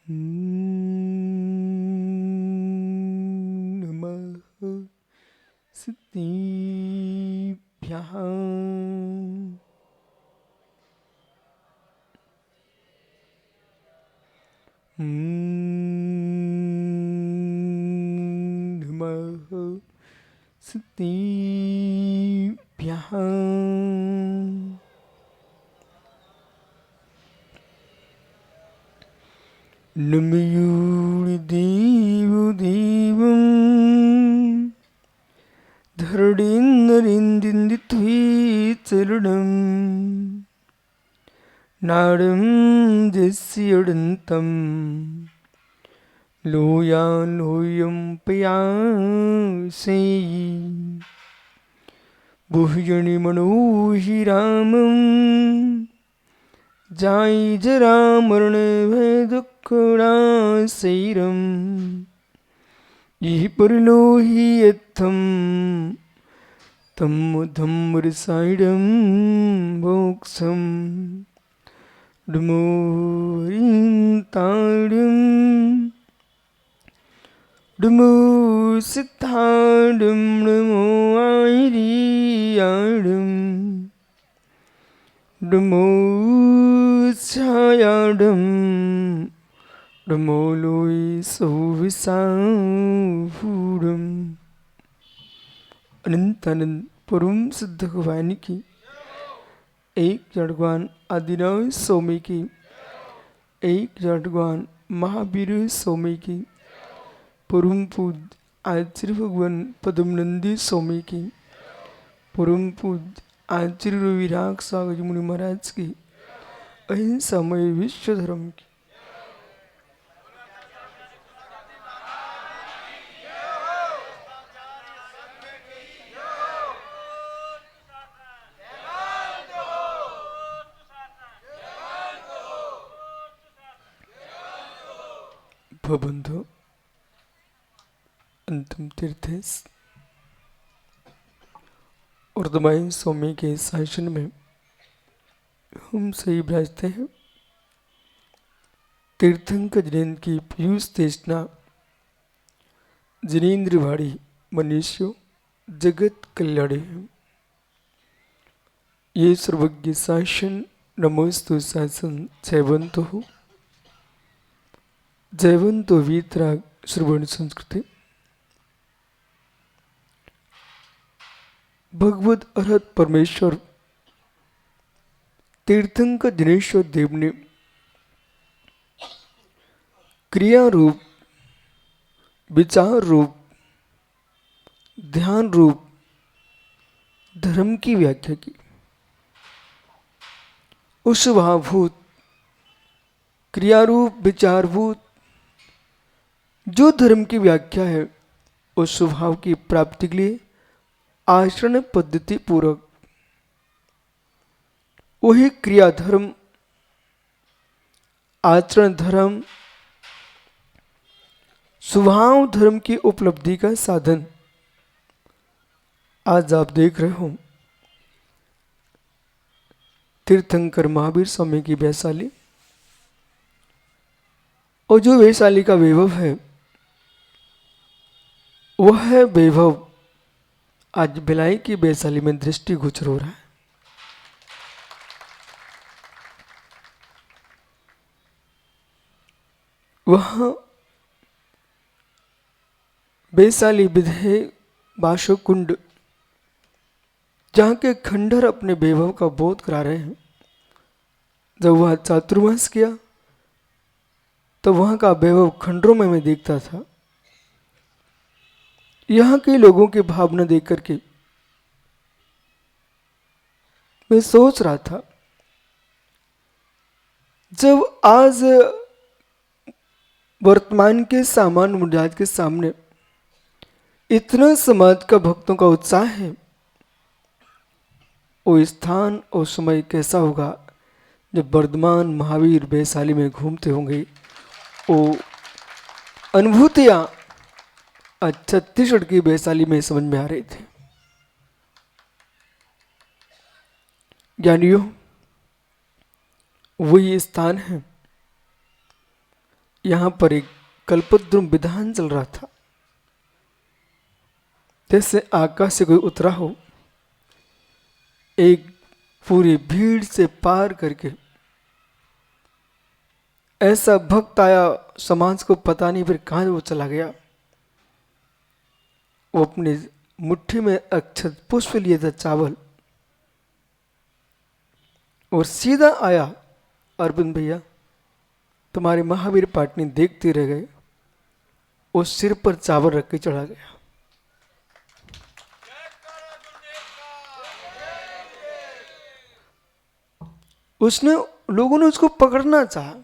नमः सिद्धिभ्यः। नमः सिद्धिभ्यः। नमयूरिदेवदेवं धरणीन्द्ररिन्दिन्द्विचरणं नाडं दस्यडन्तं लोयालोयं पयासि बुह्यणिमनोहिरामं जाय जरामरणभयदुःखनाशैरं ये परलोहियत्थं तं धम्मरसायनं मोक्षं डुमोरिन्ताडं डुमोसिद्धाडं नमो आयरियाडं डुमोच्छायाडं डुमोलोय सौविसाफूडं। अनंत अनंत परम सिद्ध भगवान की, एक जड़वान आदिनाथ स्वामी की, एक जड़वान महावीर स्वामी की, परम पूज्य आचार्य भगवान पद्मनंदी स्वामी की, परम पूज्य आचार्य रविराग सागर मुनि महाराज की, अहिंसामय विश्व धर्म की। बंधु अंतिम तीर्थेश और दमाई स्वामी के शासन में हम सही विराजते हैं। तीर्थंकर जिनेन्द्र की पीयूष तेजना जिनेन्द्र वाड़ी मनुष्यो जगत कल्याणी है। ये सर्वज्ञ शासन नमोस्तु शासन जयवंतो हो, जयवंतो वीतराग श्रवण संस्कृति। भगवत अरहत परमेश्वर तीर्थंकर दिनेश्वर देव ने क्रिया रूप, विचार रूप, ध्यान रूप धर्म की व्याख्या की। उस स्वभावभूत क्रियारूप विचारभूत जो धर्म की व्याख्या है, उस स्वभाव की प्राप्ति के लिए आचरण पद्धति पूर्वक वही क्रिया धर्म, आचरण धर्म, स्वभाव धर्म की उपलब्धि का साधन आज आप देख रहे हो। तीर्थंकर महावीर स्वामी की वैशाली, और जो वैशाली का वैभव है, वह वैभव आज भिलाई की वैशाली में दृष्टिगोचर हो रहा है। वह वैशाली विधे बाशो कुंड, जहाँ के खंडहर अपने वैभव का बोध करा रहे हैं। जब वह चातुर्मास किया तो वहाँ का वैभव खंडरों में मैं देखता था। यहाँ के लोगों की भावना देख करके मैं सोच रहा था, जब आज वर्तमान के सामान्य मुद्राज के सामने इतना समाज का भक्तों का उत्साह है, वो स्थान और समय कैसा होगा जब वर्धमान महावीर वैशाली में घूमते होंगे। वो अनुभूतियां छत्तीसगढ़ की वैशाली में समझ में आ रही थी। ज्ञानियों, वही स्थान है, यहां पर एक कल्पद्रुम विधान चल रहा था। जैसे आकाश से कोई उतरा हो, एक पूरी भीड़ से पार करके ऐसा भक्त आया, समाज को पता नहीं फिर कहां वो चला गया। वो अपनी मुट्ठी में अक्षत पुष्प लिए था, चावल, और सीधा आया, अरविंद भैया तुम्हारे महावीर पाटनी देखते रह गए, उस सिर पर चावल रख के चढ़ा गया। उसने, लोगों ने उसको पकड़ना चाहा,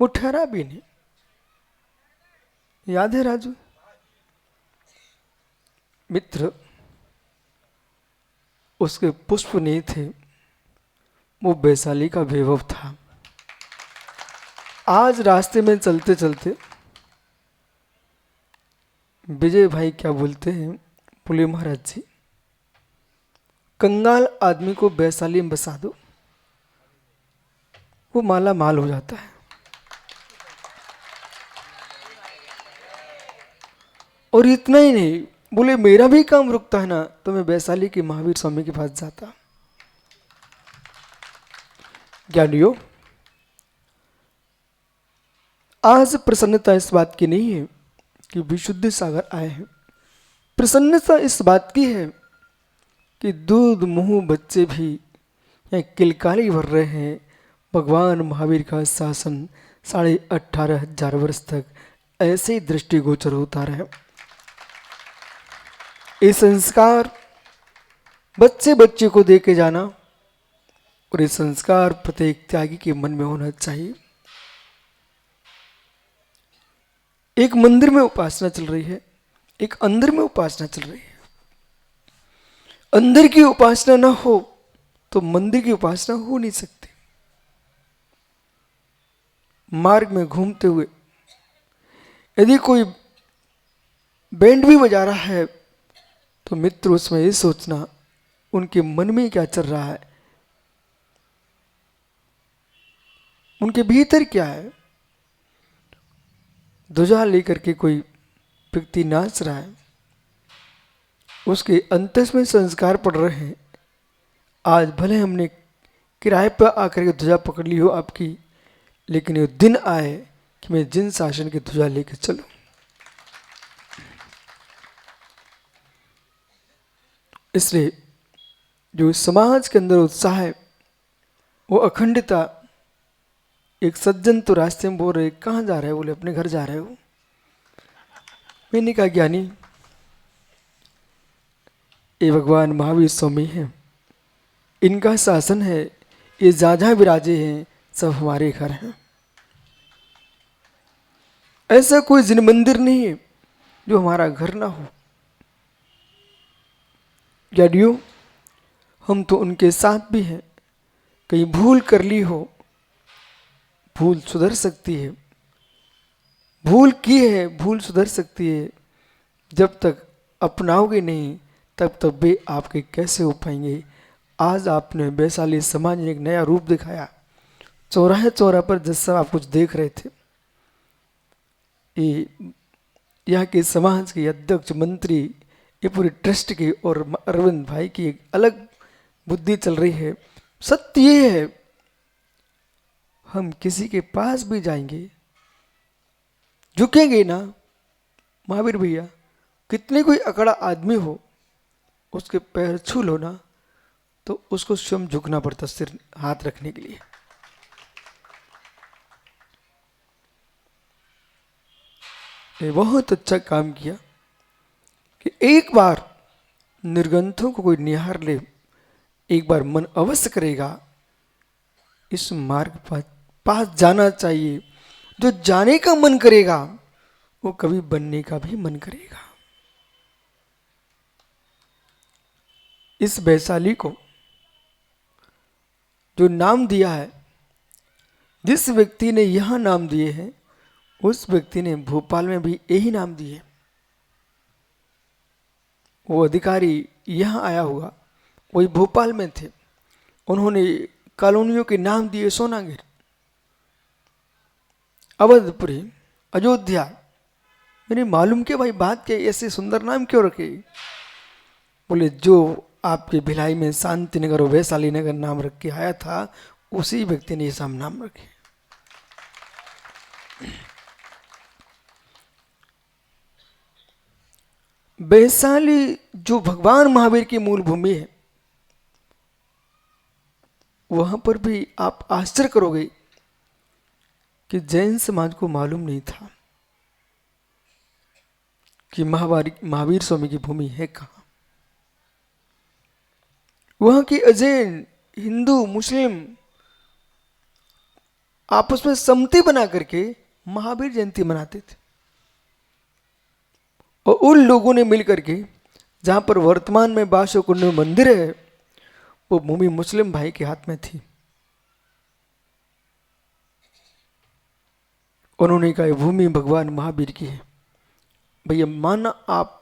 वो ठहरा भी नहीं। याद है राजू मित्र, उसके पुष्प नहीं थे, वो वैशाली का वैभव था। आज रास्ते में चलते चलते विजय भाई क्या बोलते हैं, बोले महाराज जी कंगाल आदमी को वैशाली में बसा दो, वो माला माल हो जाता है। और इतना ही नहीं, बोले मेरा भी काम रुकता है ना तो मैं वैशाली के महावीर स्वामी के पास जाता। ज्ञानियों, आज प्रसन्नता इस बात की नहीं है कि विशुद्ध सागर आए हैं। प्रसन्नता इस बात की है कि दूध मुंह बच्चे भी यहाँ किलकारी भर रहे हैं। भगवान महावीर का शासन 18,500 वर्ष तक ऐसे ही दृष्टिगोचर होता रहे। ये संस्कार बच्चे बच्चे को दे के जाना, और ये संस्कार प्रत्येक त्यागी के मन में होना चाहिए। एक मंदिर में उपासना चल रही है, एक अंदर में उपासना चल रही है। अंदर की उपासना ना हो तो मंदिर की उपासना हो नहीं सकती। मार्ग में घूमते हुए यदि कोई बैंड भी बजा रहा है तो मित्र उसमें ये सोचना उनके मन में क्या चल रहा है, उनके भीतर क्या है। ध्वजा लेकर के कोई व्यक्ति नाच रहा है, उसके अंतस में संस्कार पड़ रहे हैं। आज भले हमने किराए पर आकर के ध्वजा पकड़ ली हो आपकी, लेकिन ये दिन आए कि मैं जिन शासन की ध्वजा लेकर चलूं। इसलिए जो समाज के अंदर उत्साह है वो अखंडता। एक सज्जन तो रास्ते में बोल रहे कहाँ जा रहे हो, बोले अपने घर जा रहे हो। मैंने कहा ज्ञानी ये भगवान महावीर स्वामी हैं, इनका शासन है, ये जहाँ जहाँ विराजे हैं सब हमारे घर हैं। ऐसा कोई जिन मंदिर नहीं है जो हमारा घर ना हो। ज्ञानियों, हम तो उनके साथ भी हैं। कहीं भूल कर ली हो, भूल सुधर सकती है, भूल की है भूल सुधर सकती है। जब तक अपनाओगे नहीं तब तक वे आपके कैसे हो पाएंगे। आज आपने वैशाली समाज में एक नया रूप दिखाया। चौराहे चौराहे पर जिस समय आप कुछ देख रहे थे, ये यहाँ के समाज के अध्यक्ष, मंत्री, ये पूरी ट्रस्ट की और अरविंद भाई की एक अलग बुद्धि चल रही है। सत्य ये है, हम किसी के पास भी जाएंगे झुकेंगे ना। महावीर भैया, कितने कोई अकड़ा आदमी हो उसके पैर छू लो ना तो उसको स्वयं झुकना पड़ता सिर हाथ रखने के लिए। ये बहुत अच्छा काम किया कि एक बार निर्गंथों को कोई निहार ले, एक बार मन अवश्य करेगा इस मार्ग पर पास जाना चाहिए। जो जाने का मन करेगा वो कभी बनने का भी मन करेगा। इस वैशाली को जो नाम दिया है, जिस व्यक्ति ने यहां नाम दिए हैं उस व्यक्ति ने भोपाल में भी यही नाम दिए। वो अधिकारी यहां आया होगा, वही भोपाल में थे, उन्होंने कॉलोनियों के नाम दिए सोनागिर, अवधपुरी, अयोध्या। मैंने मालूम किया भाई बात क्या, ऐसे सुंदर नाम क्यों रखे? बोले जो आपके भिलाई में शांति नगर और वैशाली नगर नाम रख के आया था, उसी व्यक्ति ने ये सब नाम रखे। वैशाली जो भगवान महावीर की मूल भूमि है, वहां पर भी आप आश्चर्य करोगे कि जैन समाज को मालूम नहीं था कि महावीर स्वामी की भूमि है कहाँ। वहां की अजैन हिंदू मुस्लिम आपस में सम्मति बना करके महावीर जयंती मनाते थे, और उन लोगों ने मिलकर के जहां पर वर्तमान में बासो कुंड में मंदिर है, वो भूमि मुस्लिम भाई के हाथ में थी। उन्होंने कहा भूमि भगवान महावीर की है। भैया माना आप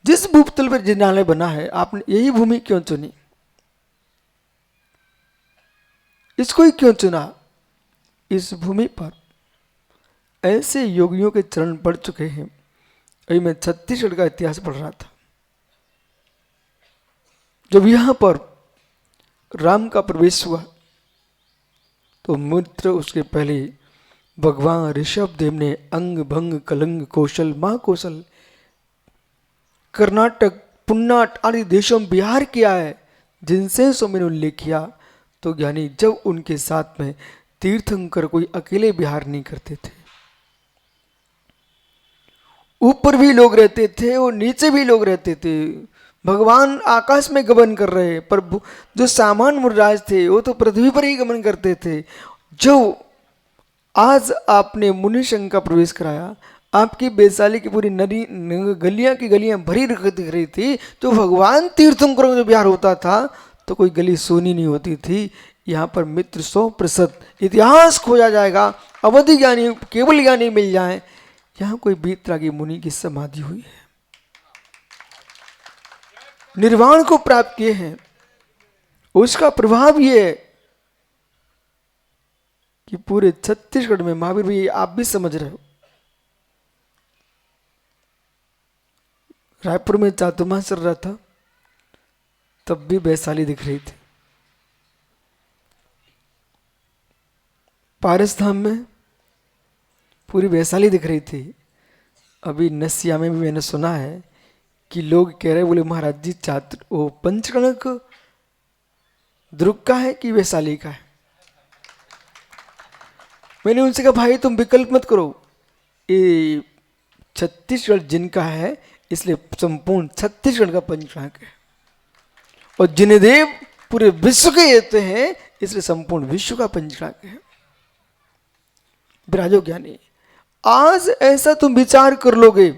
जिस भूतल पर जिनालय बना है, आपने यही भूमि क्यों चुनी? इसको ही क्यों चुना? इस भूमि पर ऐसे योगियों के चरण पड़ चुके हैं। अभी मैं छत्तीसगढ़ का इतिहास पढ़ रहा था। जब यहां पर राम का प्रवेश हुआ तो मित्र उसके पहले भगवान ऋषभ देव ने अंग भंग कलंग कौशल महाकौशल कर्नाटक पुन्नाट आदि देशों में बिहार किया है, जिनसे स्वामी ने उल्लेख किया। तो ज्ञानी जब उनके साथ में तीर्थंकर कोई अकेले विहार नहीं करते थे, ऊपर भी लोग रहते थे और नीचे भी लोग रहते थे। भगवान आकाश में गमन कर रहे, पर जो सामान्य मुर्राज थे वो तो पृथ्वी पर ही गमन करते थे। जो आज आपने मुनि संघ का प्रवेश कराया, आपकी वैशाली की पूरी नदी गलियां की गलियां भरी दिख रही थी। तो भगवान तीर्थंकरों में विहार होता था तो कोई गली सोनी नहीं होती थी। यहाँ पर मित्र 100% इतिहास खोजा जाएगा, अवधि ज्ञानी केवल ज्ञानी मिल जाए। यहाँ कोई बीतरागी मुनि की समाधि हुई है, निर्वाण को प्राप्त किए हैं। उसका प्रभाव ये है कि पूरे छत्तीसगढ़ में महावीर भी, आप भी समझ रहे हो, रायपुर में चातुर्मास चल रहा था तब भी वैशाली दिख रही थी, पारसधाम में पूरी वैशाली दिख रही थी। अभी नसिया में भी मैंने सुना है कि लोग कह रहे, बोले महाराज जी वो पंचकणक दुर्ग का है कि वैशाली का है? मैंने उनसे कहा भाई तुम विकल्प मत करो, ये छत्तीसगढ़ जिनका है इसलिए संपूर्ण छत्तीसगढ़ का पंचकणक है, और जिनदेव पूरे विश्व के होते हैं इसलिए संपूर्ण विश्व का पंचकणक है। विराजो ज्ञानी, आज ऐसा तुम विचार कर लोगे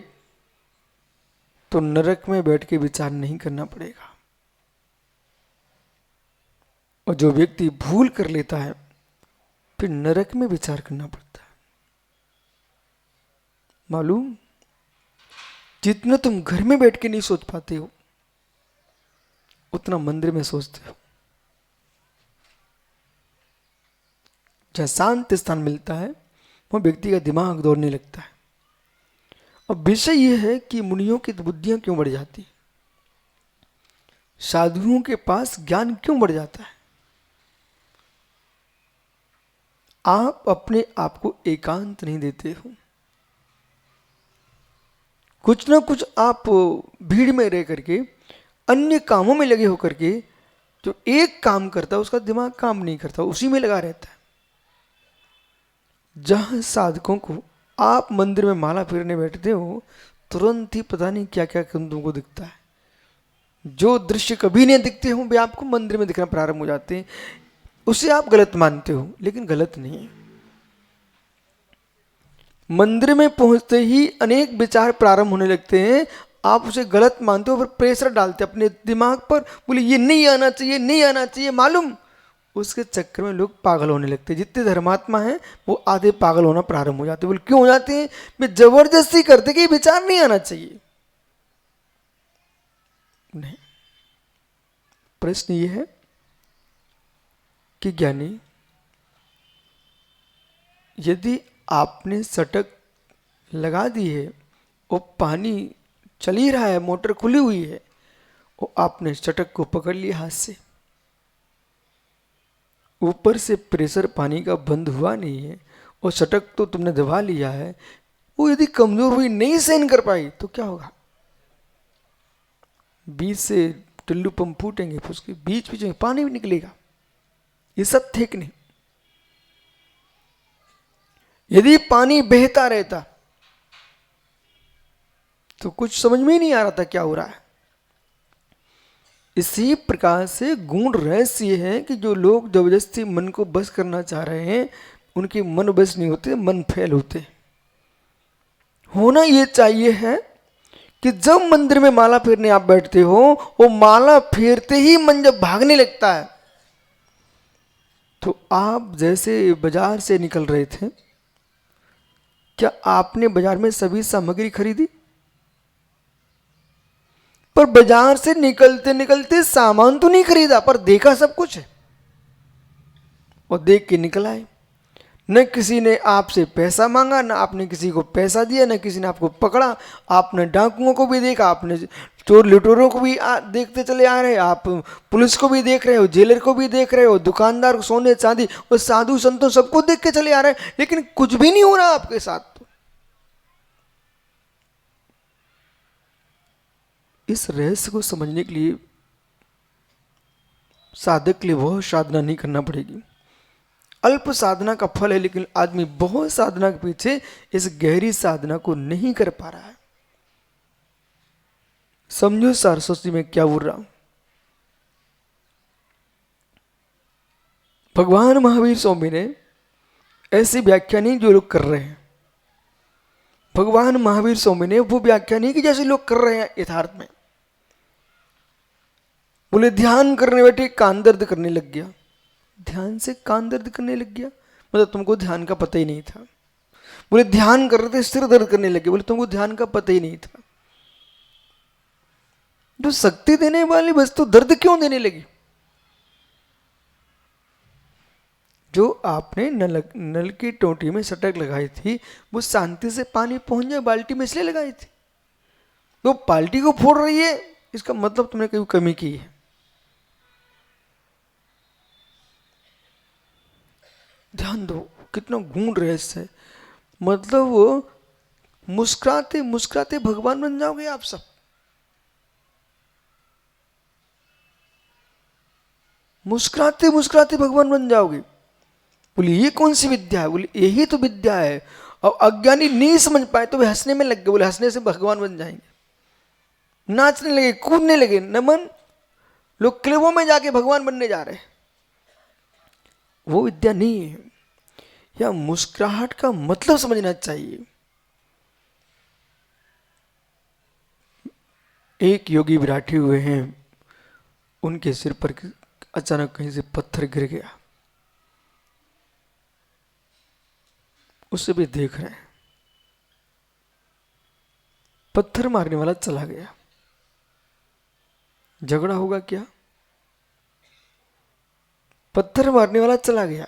तो नरक में बैठ के विचार नहीं करना पड़ेगा। और जो व्यक्ति भूल कर लेता है फिर नरक में विचार करना पड़ता है। मालूम, जितना तुम घर में बैठ के नहीं सोच पाते हो उतना मंदिर में सोचते हो। जहां शांत स्थान मिलता है वह व्यक्ति का दिमाग दौड़ने लगता है। अब विषय यह है कि मुनियों की बुद्धियां क्यों बढ़ जाती, साधुओं के पास ज्ञान क्यों बढ़ जाता है? आप अपने आप को एकांत नहीं देते हो। कुछ ना कुछ आप भीड़ में रह करके अन्य कामों में लगे होकर के, जो एक काम करता है उसका दिमाग काम नहीं करता, उसी में लगा रहता है। जहां साधकों को आप मंदिर में माला फेरने बैठते हो तुरंत ही पता नहीं क्या क्या तुमको दिखता है। जो दृश्य कभी नहीं दिखते हो वे आपको मंदिर में दिखना प्रारंभ हो जाते हैं। उसे आप गलत मानते हो, लेकिन गलत नहीं है। मंदिर में पहुंचते ही अनेक विचार प्रारंभ होने लगते हैं, आप उसे गलत मानते हो, फिर प्रेशर डालते अपने दिमाग पर, बोले ये नहीं आना चाहिए, नहीं आना चाहिए। मालूम, उसके चक्कर में लोग पागल होने लगते हैं। जितने धर्मात्मा हैं वो आधे पागल होना प्रारंभ हो जाते हैं। बोले क्यों हो जाते हैं? वे जबरदस्ती करते कि विचार नहीं आना चाहिए। नहीं, प्रश्न ये है कि ज्ञानी, यदि आपने सटक लगा दी है, वो पानी चल ही रहा है, मोटर खुली हुई है, वो आपने चटक को पकड़ लिया हाथ से, ऊपर से प्रेशर पानी का बंद हुआ नहीं है, और चटक तो तुमने दबा लिया है, वो यदि कमजोर हुई, नहीं सहन कर पाई तो क्या होगा? बीच से टुल्लू पंप फूटेंगे, फिर उसके बीच बीच में पानी भी निकलेगा। ये सब ठीक नहीं। यदि पानी बहता रहता तो कुछ समझ में ही नहीं आ रहा था क्या हो रहा है। इसी प्रकार से गुण रहस्य ये है कि जो लोग जबरदस्ती मन को बस करना चाह रहे हैं, उनके मन बस नहीं होते, मन फेल होते। होना ये चाहिए है कि जब मंदिर में माला फेरने आप बैठते हो, वो माला फेरते ही मन जब भागने लगता है, तो आप जैसे बाजार से निकल रहे थे, क्या आपने बाजार में सभी सामग्री खरीदी? पर बाजार से निकलते निकलते सामान तो नहीं खरीदा, पर देखा सब कुछ है, और देख के निकल आए। न किसी ने आपसे पैसा मांगा, न आपने किसी को पैसा दिया, न किसी ने आपको पकड़ा। आपने डाकुओं को भी देखा, आपने चोर लुटेरों को भी देखते चले आ रहे, आप पुलिस को भी देख रहे हो, जेलर को भी देख रहे हो, दुकानदार, सोने चांदी और साधु संतों सबको देख के चले आ रहे हैं, लेकिन कुछ भी नहीं हो रहा आपके साथ। इस रहस्य को समझने के लिए साधक के लिए बहुत साधना नहीं करना पड़ेगी। अल्प साधना का फल है, लेकिन आदमी बहुत साधना के पीछे इस गहरी साधना को नहीं कर पा रहा है। समझो सरस्वती में क्या बोल रहा हूं। भगवान महावीर स्वामी ने ऐसी व्याख्या नहीं जो लोग कर रहे हैं। भगवान महावीर स्वामी ने वो व्याख्या नहीं कि जैसे लोग कर रहे हैं यथार्थ में। बोले ध्यान करने बैठे कान दर्द करने लग गया। ध्यान से कान दर्द करने लग गया, मतलब तुमको ध्यान का पता ही नहीं था। बोले ध्यान कर रहे थे सिर दर्द करने लगे, बोले तुमको ध्यान का पता ही नहीं था। जो शक्ति देने वाली वस्तु दर्द क्यों देने लगी? जो आपने नल की टोंटी में सटक लगाई थी, वो शांति से पानी पहुंच जाए बाल्टी में, इसलिए लगाई थी। तो बाल्टी को फोड़ रही है, इसका मतलब तुमने कहीं कमी की है। ध्यान दो कितना गूढ़ रहस्य है। मतलब वो मुस्कुराते मुस्कुराते भगवान बन जाओगे आप सब। मुस्कुराते मुस्कुराते भगवान बन जाओगे। बोले ये कौन सी विद्या है? बोले यही तो विद्या है। और अज्ञानी नहीं समझ पाए तो वे हंसने में लग गए। बोले हंसने से भगवान बन जाएंगे। नाचने लगे, कूदने लगे। नमन, लोग क्लबों में जाके भगवान बनने जा रहे हैं। वो विद्या नहीं है। या मुस्कुराहट का मतलब समझना चाहिए। एक योगी बैठे हुए हैं, उनके सिर पर अचानक कहीं से पत्थर गिर गया। उसे भी देख रहे हैं। पत्थर मारने वाला चला गया। झगड़ा होगा क्या? पत्थर मारने वाला चला गया,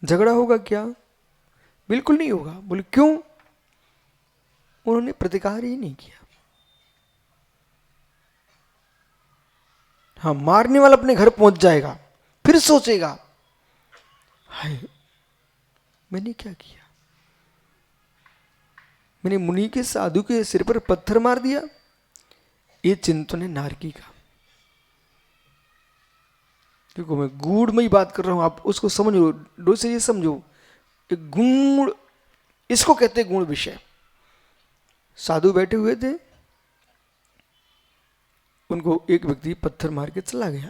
झगड़ा होगा क्या? बिल्कुल नहीं होगा। बोले क्यों? उन्होंने प्रतिकार ही नहीं किया। हाँ, मारने वाला अपने घर पहुंच जाएगा, फिर सोचेगा हाय मैंने क्या किया, मैंने मुनि के साधु के सिर पर पत्थर मार दिया। ये चिंतन है नारकी का। देखो मैं गूढ़ में ही बात कर रहा हूं, आप उसको समझो, डो से ये समझो। एक गूढ़, इसको कहते हैं गूढ़ विषय। साधु बैठे हुए थे, उनको एक व्यक्ति पत्थर मार के चला गया।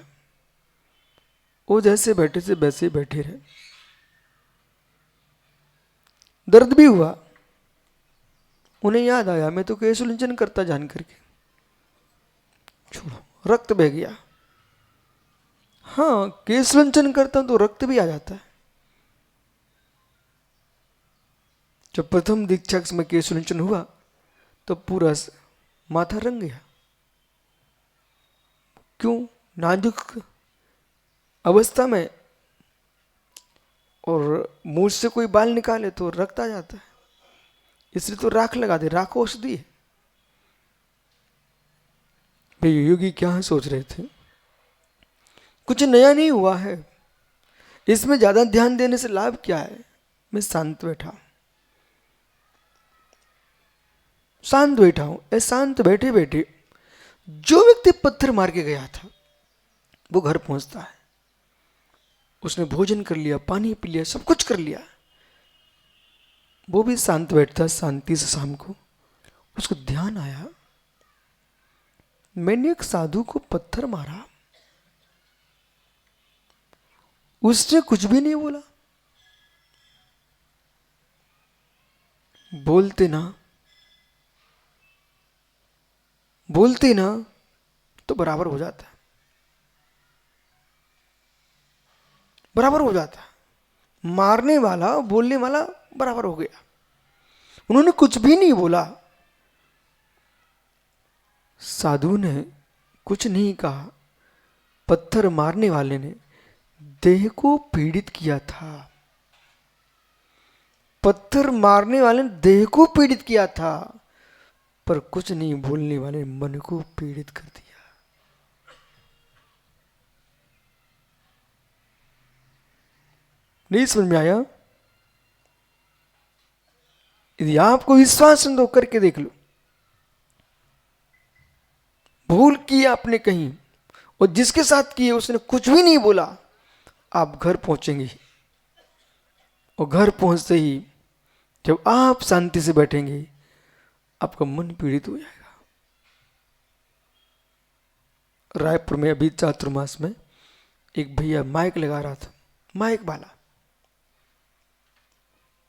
वो जैसे बैठे थे वैसे बैठे रहे। दर्द भी हुआ। उन्हें याद आया मैं तो केशुलंचन करता जान करके, छोड़ो, रक्त बह गया। हाँ, केशुलंचन करता हूं तो रक्त भी आ जाता है। जब प्रथम दीक्षा में केशुलंचन हुआ तो पूरा माथा रंग गया। क्यों? नाजुक अवस्था में, और मुंह से कोई बाल निकाले तो रक्त आ जाता है। इसलिए तो राख लगा दे, राख औषधि है। भाई योगी क्या सोच रहे थे, कुछ नया नहीं हुआ है, इसमें ज्यादा ध्यान देने से लाभ क्या है। मैं शांत बैठा, शांत बैठा हूं। ऐसे शांत बैठे बैठे जो व्यक्ति पत्थर मार के गया था वो घर पहुंचता है। उसने भोजन कर लिया, पानी पी लिया, सब कुछ कर लिया, वो भी शांत बैठता है शांति से। शाम को उसको ध्यान आया, मैंने एक साधु को पत्थर मारा, उसने कुछ भी नहीं बोला। बोलते ना तो बराबर हो जाता है, बराबर हो जाता है। मारने वाला बोलने वाला बराबर हो गया। उन्होंने कुछ भी नहीं बोला, साधु ने कुछ नहीं कहा, पत्थर मारने वाले ने देह को पीड़ित किया था। पत्थर मारने वाले ने देह को पीड़ित किया था, पर कुछ नहीं बोलने वाले मन को पीड़ित कर दिया। नहीं समझ में आया? यदि आपको विश्वास न तो करके देख लो। भूल की आपने कहीं और जिसके साथ की उसने कुछ भी नहीं बोला, आप घर पहुंचेंगे और घर पहुंचते ही जब आप शांति से बैठेंगे आपका मन पीड़ित हो जाएगा। रायपुर में अभी चातुर्मास में एक भैया माइक लगा रहा था, माइक वाला,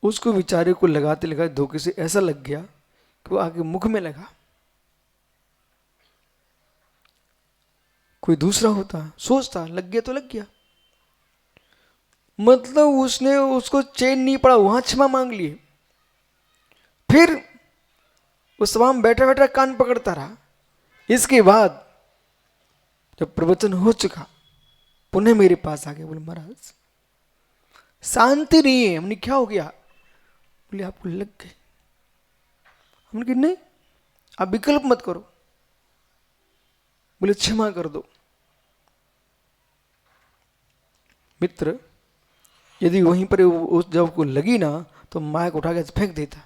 उसको बेचारे को लगाते लगाते धोखे से ऐसा लग गया कि वो आगे मुख में लगा। कोई दूसरा होता सोचता लग गया तो लग गया, मतलब उसने उसको चैन नहीं पड़ा, वहां क्षमा मांग लिए। फिर उस सभा में बैठा बैठा कान पकड़ता रहा। इसके बाद जब प्रवचन हो चुका पुनः मेरे पास आ गए, बोले महाराज शांति नहीं है। हमने क्या हो गया? बोले आपको लग गए। हमने कहा नहीं, आप विकल्प मत करो। बोले क्षमा कर दो। मित्र यदि वहीं पर उस जब को लगी ना तो माइक उठा के फेंक देता,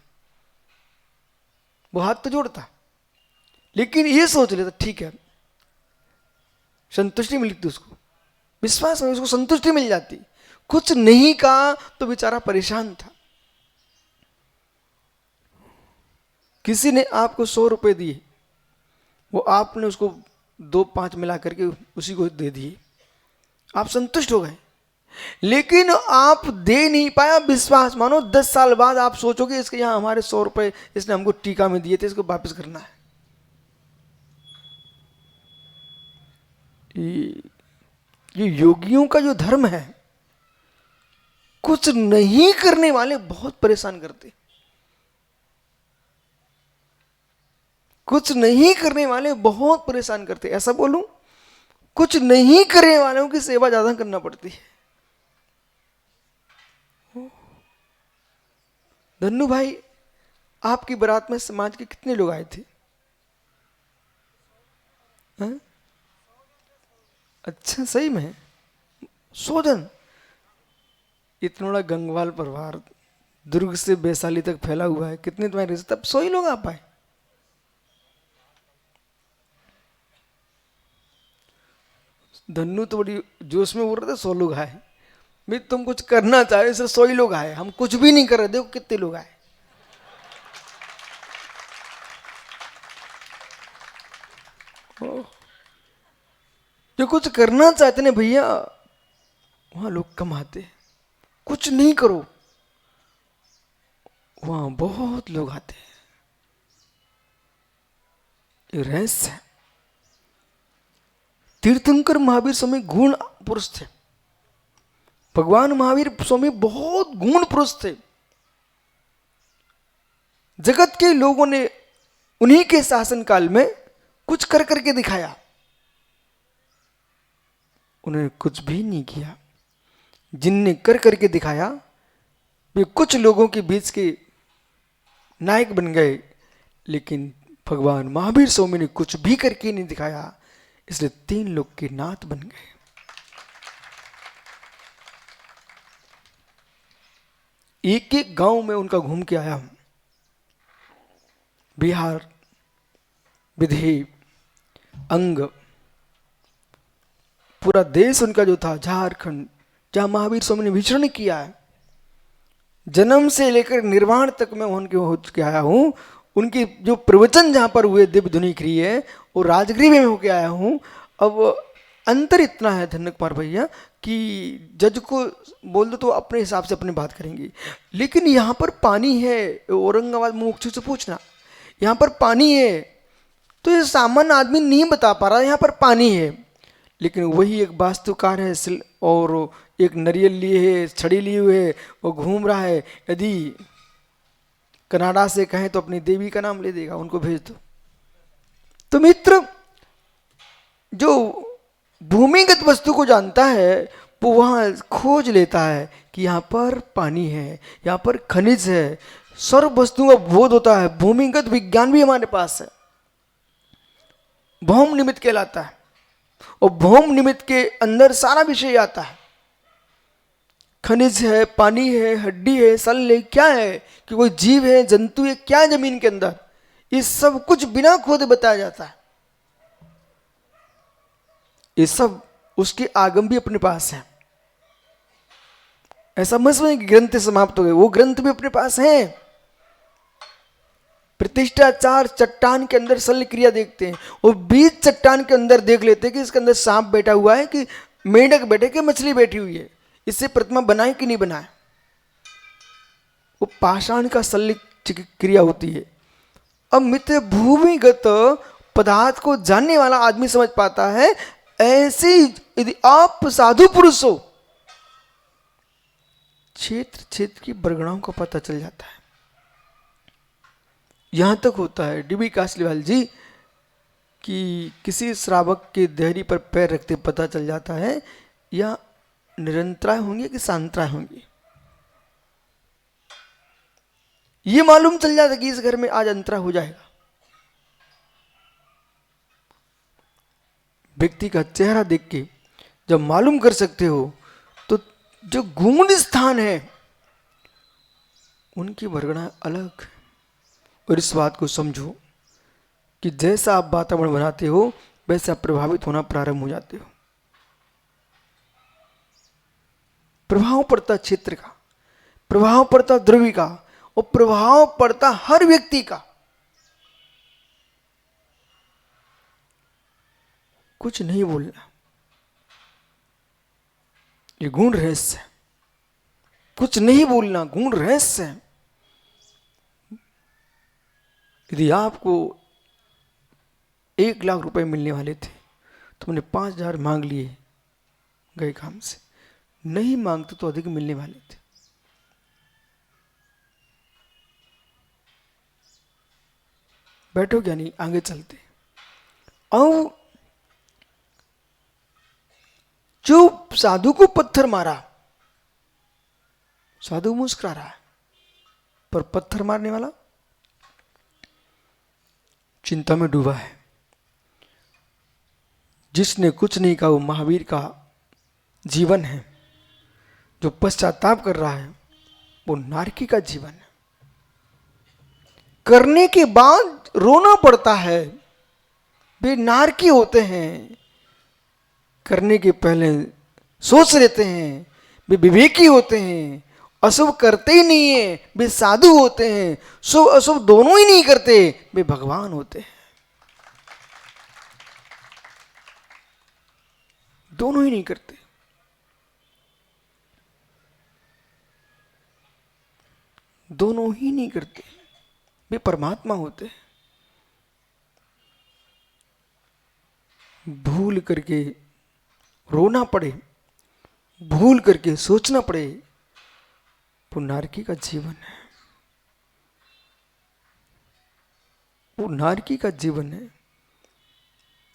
वो हाथ तो जोड़ता, लेकिन ये सोच लेता ठीक है, संतुष्टि मिलती उसको, विश्वास में उसको संतुष्टि मिल जाती। कुछ नहीं कहा तो बेचारा परेशान था। किसी ने आपको 100 रुपए दिए, वो आपने उसको 2-5 मिला करके उसी को दे दिए, आप संतुष्ट हो गए, लेकिन आप दे नहीं पाया। विश्वास मानो 10 साल बाद आप सोचोगे इसके यहां हमारे 100 रुपए इसने हमको टीका में दिए थे, इसको वापस करना है। ये योगियों का जो धर्म है, कुछ नहीं करने वाले बहुत परेशान करते, कुछ नहीं करने वाले बहुत परेशान करते। ऐसा बोलूं, कुछ नहीं करने वालों की सेवा ज्यादा करना पड़ती है। धन्नू भाई, आपकी बारात में समाज के कितने लोग आए थे? हा? अच्छा, सही में 100 जन? इतना बड़ा गंगवाल परिवार दुर्ग से वैशाली तक फैला हुआ है, कितने तुम्हारे रिश्ते, तब 100 ही लोग आ पाए। धन्नू तो बड़ी जोश में बोल रहे थे 100 लोग आए। भाई तुम कुछ करना चाहे सिर्फ 100 ही लोग आए, हम कुछ भी नहीं कर रहे, देखो कितने लोग आए। जो कुछ करना चाहते ना भैया, वहां लोग कम आते। कुछ नहीं करो, वहां बहुत लोग आते हैं। ये रहस्य है। तीर्थंकर महावीर स्वामी गुण पुरुष थे। भगवान महावीर स्वामी बहुत गुण पुरुष थे। जगत के लोगों ने उन्हीं के शासन काल में कुछ कर करके दिखाया, उन्होंने कुछ भी नहीं किया। जिनने कर करके दिखाया वे कुछ लोगों के बीच के नायक बन गए, लेकिन भगवान महावीर स्वामी ने कुछ भी करके नहीं दिखाया, इसलिए 3 लोग के नाथ बन गए। एक एक गांव में उनका घूम के आया हूं, बिहार, विदर्भ, अंग, पूरा देश उनका जो था, झारखंड, जहां महावीर स्वामी ने विचरण किया है, जन्म से लेकर निर्वाण तक मैं उनके हो चुके आया हूं। उनके जो प्रवचन जहां पर हुए दिव्य ध्वनि क्रिय है, वो राजगृह में होके आया हूं। अब अंतर इतना है धन्य कुमार भैया कि जज को बोल दो तो अपने हिसाब से अपनी बात करेंगे, लेकिन यहाँ पर पानी है। औरंगाबाद मुमुक्षु से पूछना, यहाँ पर पानी है, तो ये सामान्य आदमी नहीं बता पा रहा यहाँ पर पानी है, लेकिन वही एक वास्तुकार है और एक नरियल लिए है, छड़ी लिए हुए है, वो घूम रहा है। यदि कनाडा से कहें तो अपनी देवी का नाम ले देगा, उनको भेज दो। तो मित्र, जो भूमिगत वस्तु को जानता है वो वहां खोज लेता है कि यहाँ पर पानी है, यहाँ पर खनिज है, सर्व वस्तुओं का बोध होता है। भूमिगत विज्ञान भी हमारे पास है, भौम निमित्त कहलाता है, और भौम निमित्त के अंदर सारा विषय आता है। खनिज है, पानी है, हड्डी है, सल है, क्या है कि कोई जीव है, जंतु है, क्या है जमीन के अंदर, ये सब कुछ बिना खोदे बताया जाता है। ये सब उसके आगम भी अपने पास है। ऐसा मत समझिए कि ग्रंथ समाप्त हो गए, वो ग्रंथ भी अपने पास हैं। प्रतिष्ठाचार चट्टान के अंदर शल्य क्रिया देखते हैं, और बीच चट्टान के अंदर देख लेते हैं कि इसके अंदर सांप बैठा हुआ है कि मेंढक बैठे कि मछली बैठी हुई है, इससे प्रतिमा बनाए कि नहीं बनाए। वो पाषाण का शल्य क्रिया होती है। अब मित्र, भूमिगत पदार्थ को जानने वाला आदमी समझ पाता है। ऐसे यदि आप साधु पुरुष हो, क्षेत्र क्षेत्र की बरगड़ाओं का पता चल जाता है। यहां तक होता है डीबी कासलीवाल जी कि किसी श्रावक के देहरी पर पैर रखते पता चल जाता है या निरंतराय होंगे कि सांतराय होंगे। ये मालूम चल जाता है कि इस घर में आज अंतरा हो जाएगा। व्यक्ति का चेहरा देख के जब मालूम कर सकते हो, तो जो गूढ़ स्थान है उनकी वर्गणा अलग। और इस बात को समझो कि जैसा आप वातावरण बनाते हो वैसे आप प्रभावित होना प्रारंभ हो जाते हो। प्रभाव पड़ता क्षेत्र का, प्रभाव पड़ता द्रव्य का, और प्रभाव पड़ता हर व्यक्ति का। कुछ नहीं बोलना, ये गूढ़ रहस्य है। कुछ नहीं बोलना गूढ़ रहस्य है। यदि आपको 1 लाख रुपए मिलने वाले थे तो मैंने 5,000 मांग लिए गए काम से, नहीं मांगते तो अधिक मिलने वाले थे। बैठो क्या नहीं, आगे चलते। अब जो साधु को पत्थर मारा, साधु मुस्कुरा रहा है, पर पत्थर मारने वाला चिंता में डूबा है। जिसने कुछ नहीं कहा वो महावीर का जीवन है। जो पश्चाताप कर रहा है वो नारकी का जीवन है। करने के बाद रोना पड़ता है, वे नारकी होते हैं। करने के पहले सोच लेते हैं, वे विवेकी होते हैं। अशुभ करते ही नहीं है, वे साधु होते हैं। शुभ अशुभ दोनों ही नहीं करते, वे भगवान होते हैं। दोनों ही नहीं करते। दोनों ही नहीं करते, वे परमात्मा होते हैं। भूल करके रोना पड़े, भूल करके सोचना पड़े, वो नारकी का जीवन है। वो नारकी का जीवन है।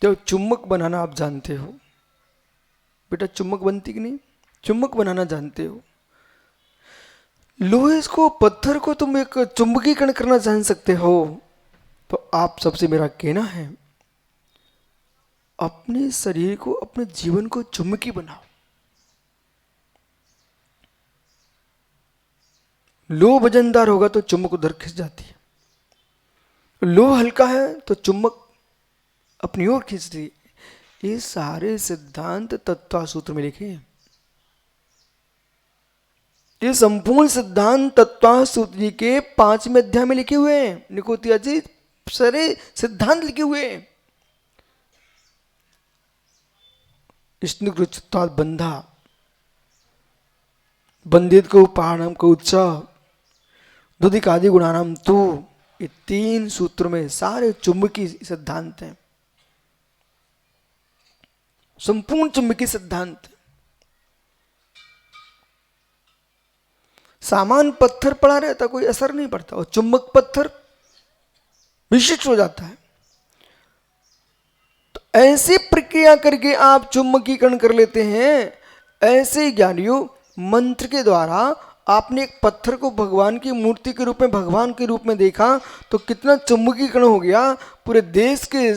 जब चुम्बक बनाना आप जानते हो, बेटा चुम्बक बनती कि नहीं, चुम्बक बनाना जानते हो, लोहे को, पत्थर को तुम एक चुंबकीकरण करना जान सकते हो, तो आप सबसे मेरा कहना है अपने शरीर को, अपने जीवन को चुंबकी बनाओ। लोह वजनदार होगा तो चुंबक उधर खिंच जाती है, लोह हल्का है तो चुंबक अपनी ओर खींचती है। ये सारे सिद्धांत तत्व सूत्र में लिखे हैं। ये संपूर्ण सिद्धांत तत्व सूत्र जी के 5वें अध्याय में लिखे हुए हैं। निकोतिया जी सारे सिद्धांत लिखे हुए हैं। विष्णु बंधा बंदित को पहाड़म को उत्सव दुधिक आदि गुणानाम तू, ये 3 सूत्रों में सारे चुंबकी सिद्धांत हैं, संपूर्ण चुंबकीय सिद्धांत। सामान पत्थर पड़ा रहता कोई असर नहीं पड़ता, और चुंबक पत्थर विशिष्ट हो जाता है। तो ऐसी प्रक्रिया करके आप चुंबकीकरण कर लेते हैं। ऐसे ज्ञानियों मंत्र के द्वारा आपने एक पत्थर को भगवान की मूर्ति के रूप में, भगवान के रूप में देखा, तो कितना चुंबकीकरण हो गया। पूरे देश के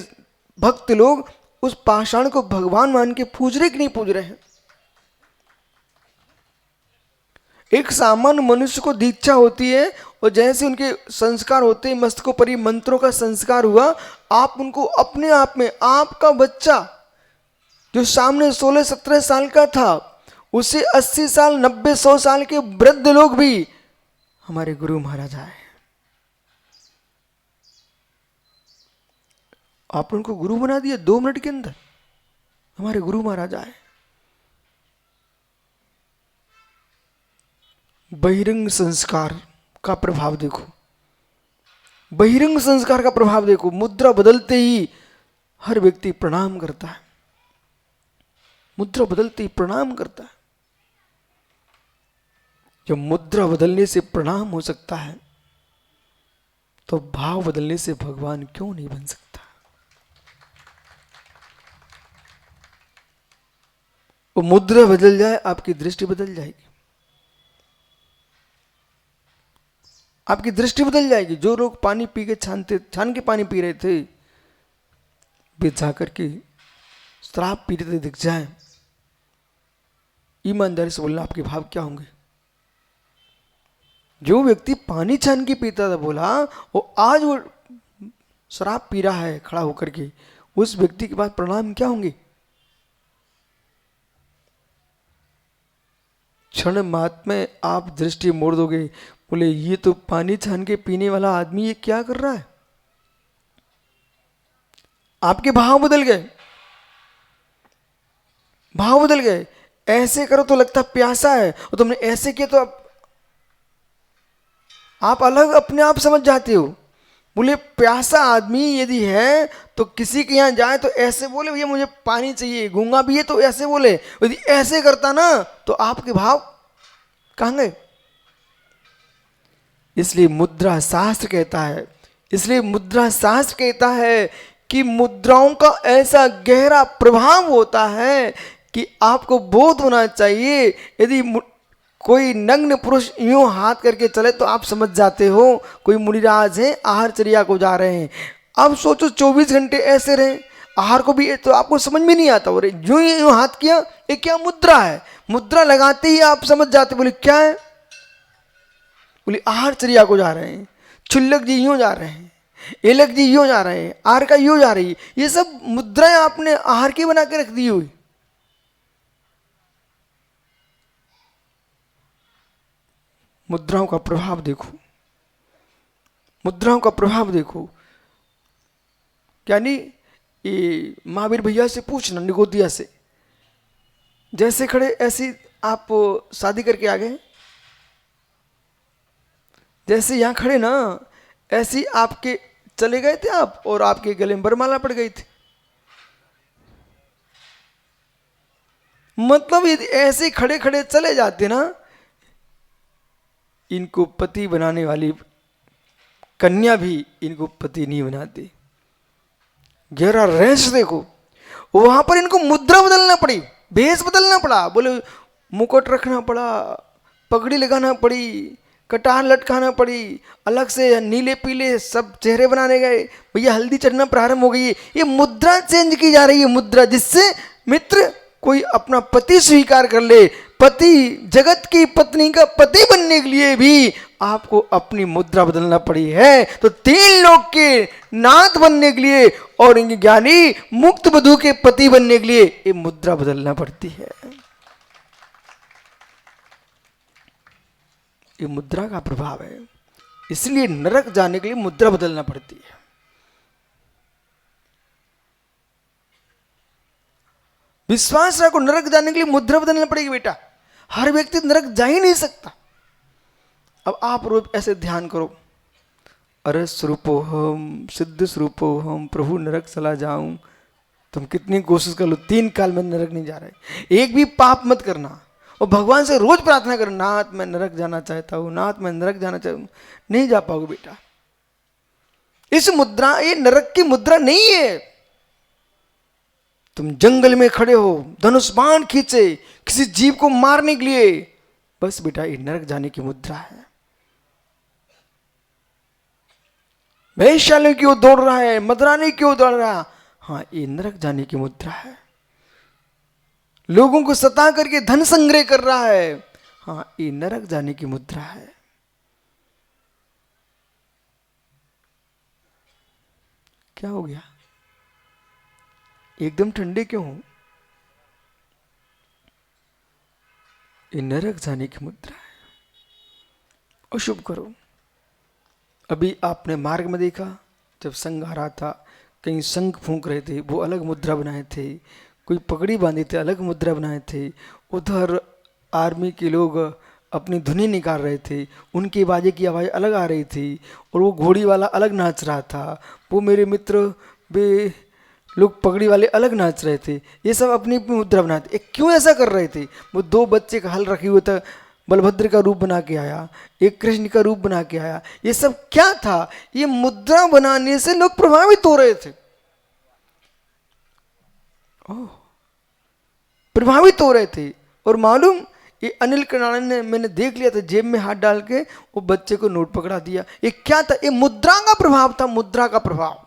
भक्त लोग उस पाषाण को भगवान मान के पूज रहे कि नहीं पूज रहे हैं। एक सामान्य मनुष्य को दीक्षा होती है, और जैसे उनके संस्कार होते हैं, मस्तकोपरि मंत्रों का संस्कार हुआ, आप उनको अपने आप में, आपका बच्चा जो सामने 16-17 साल का था, उसे 80 साल 90-100 साल के वृद्ध लोग भी हमारे गुरु महाराज आए। आपने उनको गुरु बना दिया 2 मिनट के अंदर, हमारे गुरु महाराज आए। बहिरंग संस्कार का प्रभाव देखो, बहिरंग संस्कार का प्रभाव देखो। मुद्रा बदलते ही हर व्यक्ति प्रणाम करता है, मुद्रा बदलते ही प्रणाम करता है। जब मुद्रा बदलने से प्रणाम हो सकता है, तो भाव बदलने से भगवान क्यों नहीं बन सकता। वो मुद्रा बदल जाए, आपकी दृष्टि बदल जाएगी, आपकी दृष्टि बदल जाएगी। जो लोग पानी पी के छान के पानी पी रहे थे, वे जाकर के शराब पीते थे दिख जाए, ईमानदारी से बोलना आपके भाव क्या होंगे। जो व्यक्ति पानी छान के पीता था, बोला वो आज वो शराब पी रहा है खड़ा होकर के, उस व्यक्ति के बाद प्रणाम क्या होंगे। क्षण मात्र में आप दृष्टि मोड़ दोगे, बोले ये तो पानी छान के पीने वाला आदमी ये क्या कर रहा है। आपके भाव बदल गए, भाव बदल गए। ऐसे करो तो लगता प्यासा है, और तुमने ऐसे किया तो आप अलग अपने आप समझ जाते हो। बोले प्यासा आदमी यदि है तो किसी के यहां जाए तो ऐसे बोले भैया मुझे पानी चाहिए, गूंगा भी है तो ऐसे बोले। यदि ऐसे करता ना तो आपके भाव कहां गए। इसलिए मुद्रा शास्त्र कहता है, इसलिए मुद्रा शास्त्र कहता है कि मुद्राओं का ऐसा गहरा प्रभाव होता है कि आपको बोध होना चाहिए। यदि कोई नग्न पुरुष यूं हाथ करके चले तो आप समझ जाते हो कोई मुनिराज है, आहारचर्या को जा रहे हैं। अब सोचो 24 घंटे ऐसे रहे, आहार को भी तो आपको समझ में नहीं आता। और यूं हाथ किया, ये क्या मुद्रा है। मुद्रा लगाते ही आप समझ जाते, बोले क्या है, बोले आहारचर्या को जा रहे हैं। छुल्लक जी यूं जा रहे हैं, एलक जी यूं जा रहे हैं, आहार का यूं जा रही है। ये सब मुद्राएं आपने आहार की बना के रख दी हुई। मुद्राओं का प्रभाव देखो, मुद्राओं का प्रभाव देखो। यानी ये महावीर भैया से पूछना, निगोदिया से, जैसे खड़े ऐसी आप शादी करके आ गए, जैसे यहां खड़े ना ऐसी आपके चले गए थे आप, और आपके गले में बरमाला पड़ गई थी। मतलब यदि ऐसे खड़े खड़े चले जाते ना, इनको पति बनाने वाली कन्या भी इनको पति नहीं बनाती। गहरा रहस्य देखो, वहां पर इनको मुद्रा बदलना पड़ी, भेष बदलना पड़ा। बोले मुकुट रखना पड़ा, पगड़ी लगाना पड़ी, कटार लटकाना पड़ी, अलग से नीले पीले सब चेहरे बनाने गए, भैया हल्दी चढ़ना प्रारंभ हो गई है। ये मुद्रा चेंज की जा रही है, मुद्रा, जिससे मित्र कोई अपना पति स्वीकार कर ले। पति, जगत की पत्नी का पति बनने के लिए भी आपको अपनी मुद्रा बदलना पड़ी है। तो 3 लोक के नाथ बनने के लिए और इनके ज्ञानी मुक्त वधू के पति बनने के लिए ये मुद्रा बदलना पड़ती है। ये मुद्रा का प्रभाव है, इसलिए नरक जाने के लिए मुद्रा बदलना पड़ती है। विश्वास रखो, नरक जाने के लिए मुद्रा बदलना पड़ेगी बेटा। हर व्यक्ति नरक जा ही नहीं सकता। अब आप रोज ऐसे ध्यान करो, अरे स्वरूपोहम सिद्ध स्वरूपोहम, प्रभु नरक चला जाऊं। तुम कितनी कोशिश कर लो, 3 काल में नरक नहीं जा रहे। एक भी पाप मत करना और भगवान से रोज प्रार्थना करना, नाथ मैं नरक जाना चाहता हूं, नाथ मैं नरक जाना चाहता हूं। नहीं जा पाओगे बेटा। इस मुद्रा, ये नरक की मुद्रा नहीं है। तुम जंगल में खड़े हो, धनुष बाण खींचे किसी जीव को मारने के लिए, बस बेटा ये नरक जाने की मुद्रा है। वैश्यालय क्यों दौड़ रहा है, मदरानी क्यों दौड़ रहा, हाँ ये नरक जाने की मुद्रा है। लोगों को सता करके धन संग्रह कर रहा है, हाँ ये नरक जाने की मुद्रा है। क्या हो गया, एकदम ठंडे क्यों हो? ये नरक जाने की मुद्रा है। अशुभ करो। अभी आपने मार्ग में देखा, जब संघ आ रहा था, कहीं शंख फूंक रहे थे, वो अलग मुद्रा बनाए थे। कोई पगड़ी बांधे थे, अलग मुद्रा बनाए थे। उधर आर्मी के लोग अपनी धुनी निकाल रहे थे, उनके बाजे की आवाज़ अलग आ रही थी, और वो घोड़ी वाला अलग नाच रहा था। वो मेरे मित्र वे लोग पगड़ी वाले अलग नाच रहे थे। ये सब अपनी अपनी मुद्रा बनाए थे। क्यों ऐसा कर रहे थे? वो 2 बच्चे का हल रखे हुए था, बलभद्र का रूप बना के आया, एक कृष्ण का रूप बना के आया। ये सब क्या था? ये मुद्रा बनाने से लोग प्रभावित हो रहे थे। प्रभावित हो रहे थे। और मालूम, ये अनिल कनाडा ने, मैंने देख लिया था, जेब में हाथ डाल के वो बच्चे को नोट पकड़ा दिया। ये क्या था? ये मुद्रा का प्रभाव था, मुद्रा का प्रभाव।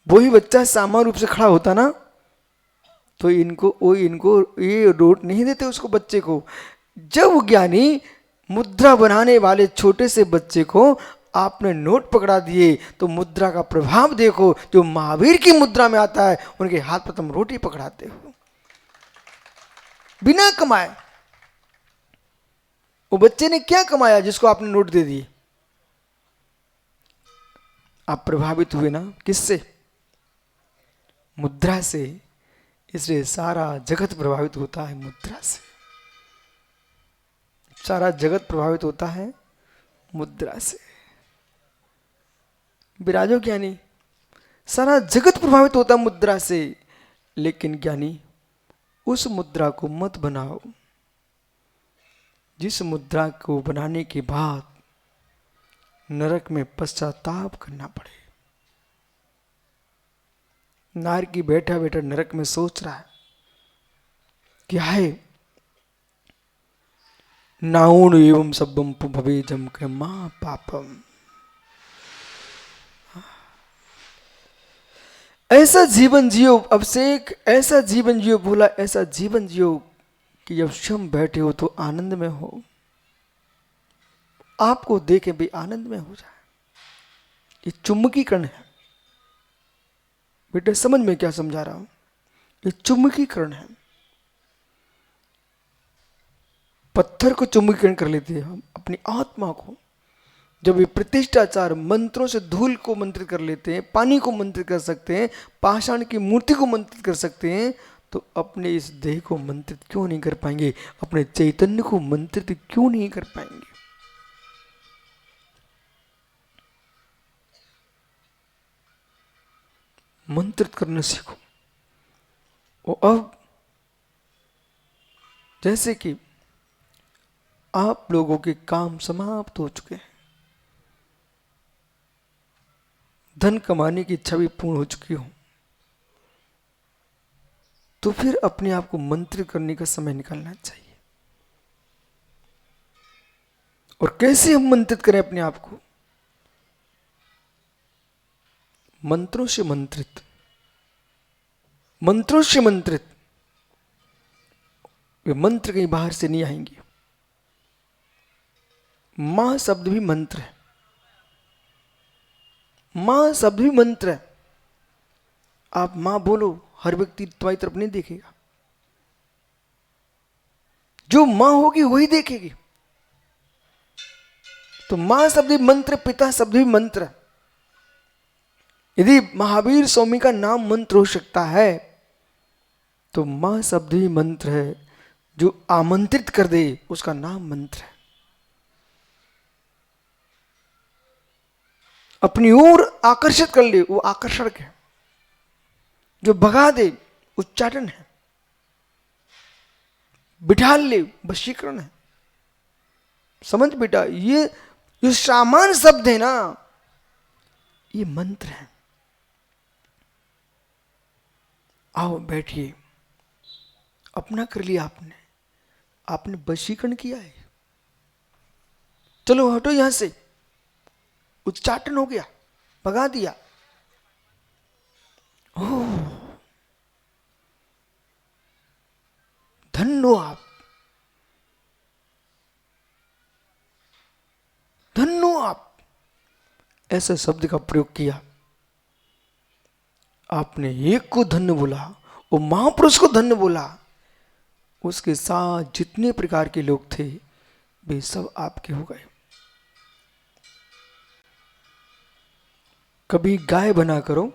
वही बच्चा सामान्य रूप से खड़ा होता ना, तो इनको ये नोट नहीं देते उसको, बच्चे को। जब ज्ञानी मुद्रा बनाने वाले छोटे से बच्चे को आपने नोट पकड़ा दिए, तो मुद्रा का प्रभाव देखो। जो महावीर की मुद्रा में आता है, उनके हाथ पर तुम रोटी पकड़ाते हो बिना कमाए। वो बच्चे ने क्या कमाया जिसको आपने नोट दे दिए? आप प्रभावित हुए ना, किससे? मुद्रा से। इसलिए सारा जगत प्रभावित होता है मुद्रा से। सारा जगत प्रभावित होता है मुद्रा से। विराजो ज्ञानी, सारा जगत प्रभावित होता है मुद्रा से। लेकिन ज्ञानी, उस मुद्रा को मत बनाओ जिस मुद्रा को बनाने के बाद नरक में पश्चाताप करना पड़े। नार की बैठा बैठा नरक में सोच रहा है कि हाय, नाउन एवं सब्बम भवेजम मा पापम। ऐसा जीवन जियो अभिषेक, ऐसा जीवन जियो, बोला ऐसा जीवन जियो कि जब स्वयं बैठे हो तो आनंद में हो, आपको देखे भी आनंद में हो जाए। ये चुम्बकीकरण है बेटे, समझ में क्या समझा रहा हूं? ये चुम्बकीकरण है। पत्थर को चुम्बकीकरण कर लेते हैं हम, अपनी आत्मा को। जब ये प्रतिष्ठाचार मंत्रों से धूल को मंत्रित कर लेते हैं, पानी को मंत्रित कर सकते हैं, पाषाण की मूर्ति को मंत्रित कर सकते हैं, तो अपने इस देह को मंत्रित क्यों नहीं कर पाएंगे? अपने चैतन्य को मंत्रित क्यों नहीं कर पाएंगे? मंत्रित करना सीखो। और अब जैसे कि आप लोगों के काम समाप्त हो चुके हैं, धन कमाने की इच्छा भी पूर्ण हो चुकी हो, तो फिर अपने आप को मंत्रित करने का समय निकालना चाहिए। और कैसे हम मंत्रित करें अपने आप को? मंत्रों से मंत्रित, मंत्रों से मंत्रित। वे मंत्र कहीं बाहर से नहीं आएंगे। मां शब्द भी मंत्र है, मां शब्द भी मंत्र है। आप मां बोलो, हर व्यक्ति तुम्हारी तरफ नहीं देखेगा, जो मां होगी वही देखेगी। तो मां शब्द भी मंत्र, पिता शब्द भी मंत्र है। यदि महावीर स्वामी का नाम मंत्र हो सकता है तो मां शब्द भी मंत्र है। जो आमंत्रित कर दे उसका नाम मंत्र है। अपनी ओर आकर्षित कर ले वो आकर्षक है। जो भगा दे उच्चाटन है। बिठा ले वशीकरण है। समझ बेटा, ये जो सामान्य शब्द है ना, ये मंत्र है। आओ बैठिए। अपना कर लिया आपने, आपने वशीकरण किया है। चलो हटो यहां से, उच्चाटन हो गया, भगा दिया। ओह धन्य हो आप, धन्य हो आप। ऐसे शब्द का प्रयोग किया आपने। एक को धन्य बोला, वो महापुरुष को धन्य बोला। उसके साथ जितने प्रकार के लोग थे वे सब आपके हो गए। कभी गाय बना करो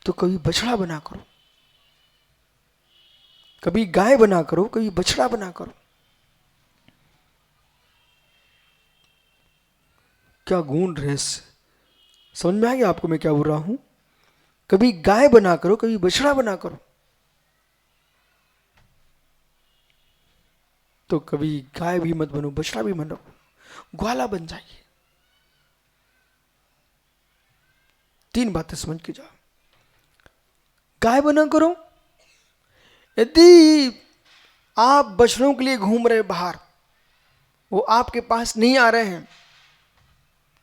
तो कभी बछड़ा बना करो, कभी गाय बना करो कभी बछड़ा बना करो। क्या गुण रहस्य समझ में आ गया आपको मैं क्या बोल रहा हूं? कभी गाय बना करो कभी बछड़ा बना करो। तो कभी गाय भी मत बनो, बछड़ा भी मत बनो, ग्वाला बन जाइए। 3 बातें समझ के जाओ। गाय बना करो, यदि आप बछड़ों के लिए घूम रहे बाहर, वो आपके पास नहीं आ रहे हैं,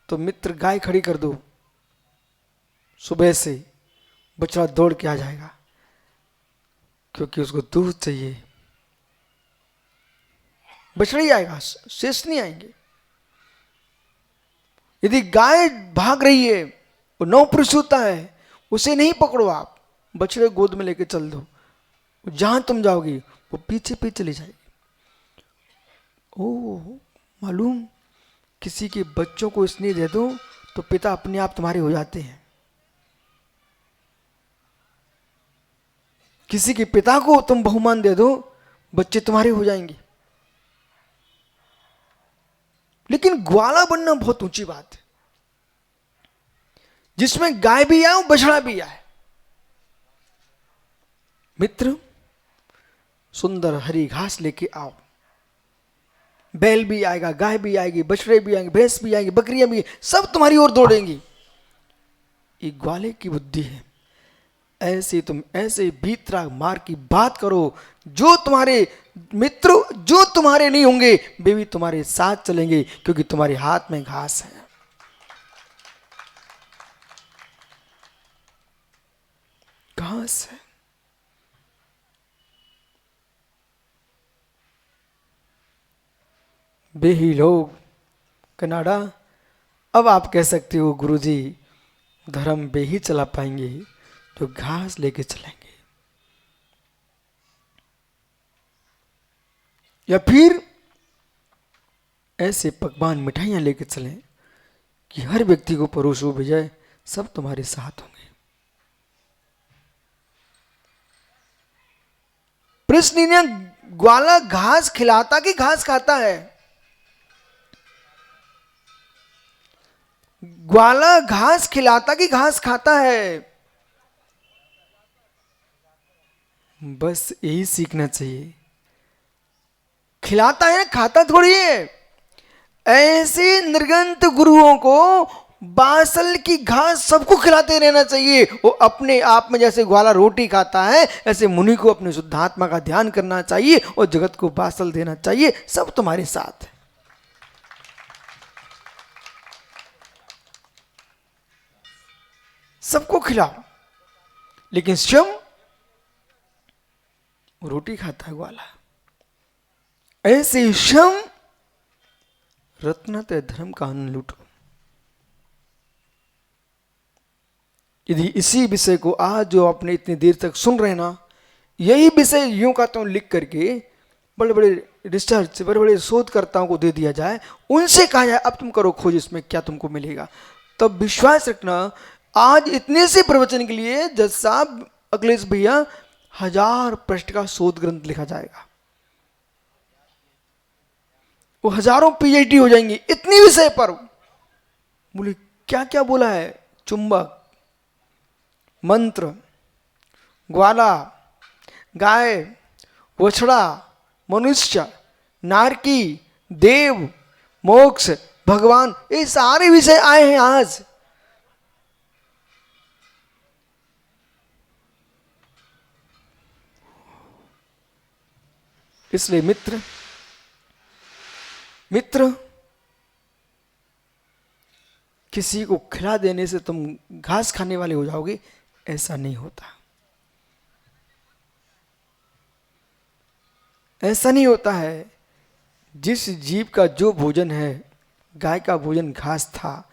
तो मित्र गाय खड़ी कर दो। सुबह से बछड़ा दौड़ के आ जाएगा, क्योंकि उसको दूध चाहिए। बछड़ा ही आएगा, शेष नहीं आएंगे। यदि गाय भाग रही है, वो नौपुरुष होता है, उसे नहीं पकड़ो आप, बछड़े गोद में लेके चल दो। जहां तुम जाओगी वो पीछे पीछे चली जाएगी। ओह मालूम, किसी के बच्चों को स्नेह दे दो तो पिता अपने आप तुम्हारे हो जाते हैं। किसी के पिता को तुम बहुमान दे दो, बच्चे तुम्हारे हो जाएंगे। लेकिन ग्वाला बनना बहुत ऊंची बात है, जिसमें गाय भी आए और बछड़ा भी आए। मित्र सुंदर हरी घास लेके आओ। बैल भी आएगा, गाय भी आएगी, बछड़े भी आएंगे, भैंस भी आएंगी, बकरियां भी, सब तुम्हारी ओर दौड़ेंगी। ये ग्वाले की बुद्धि है। ऐसे तुम ऐसे भीतराग मार की बात करो, जो तुम्हारे मित्र जो तुम्हारे नहीं होंगे वे भी तुम्हारे साथ चलेंगे, क्योंकि तुम्हारे हाथ में घास है। घास है। वे ही लोग कनाडा, अब आप कह सकते हो गुरुजी धर्म वे ही चला पाएंगे जो घास लेके चलेंगे, या फिर ऐसे पकवान मिठाइयां लेके चलें कि हर व्यक्ति को परोसो विजय, सब तुम्हारे साथ होंगे। प्रश्न ने ग्वाला घास खिलाता कि घास खाता है? ग्वाला घास खिलाता कि घास खाता है? बस यही सीखना चाहिए। खिलाता है, खाता थोड़ी है। ऐसे निर्गंत गुरुओं को बासल की घास सबको खिलाते रहना चाहिए। वो अपने आप में जैसे ग्वाला रोटी खाता है, ऐसे मुनि को अपने शुद्धात्मा का ध्यान करना चाहिए और जगत को बासल देना चाहिए। सब तुम्हारे साथ है। सबको खिलाओ, लेकिन स्वयं रोटी खाता है ग्वाला। ऐसे स्वयं रत्नतः धर्म का अन्न लूटो। यदि इसी विषय को आज जो आपने इतनी देर तक सुन रहे ना, यही विषय यूं कहता हूं लिख करके बड़े बड़े रिसर्च, बड़े बड़े शोधकर्ताओं को दे दिया जाए, उनसे कहा जाए अब तुम करो खोज इसमें क्या तुमको मिलेगा, तब विश्वास रखना आज इतने से प्रवचन के लिए जज साहब, अखिलेश भैया 1000 पृष्ठ का शोध ग्रंथ लिखा जाएगा। वो हजारों पीएचडी हो जाएंगी इतनी विषय पर। बोले क्या क्या बोला है, चुंबक, मंत्र, ग्वाला, गाय, वछड़ा, मनुष्य, नारकी, देव, मोक्ष, भगवान, ये सारे विषय आए हैं आज। इसलिए मित्र किसी को खिला देने से तुम घास खाने वाले हो जाओगे, ऐसा नहीं होता। ऐसा नहीं होता है। जिस जीव का जो भोजन है, गाय का भोजन घास था,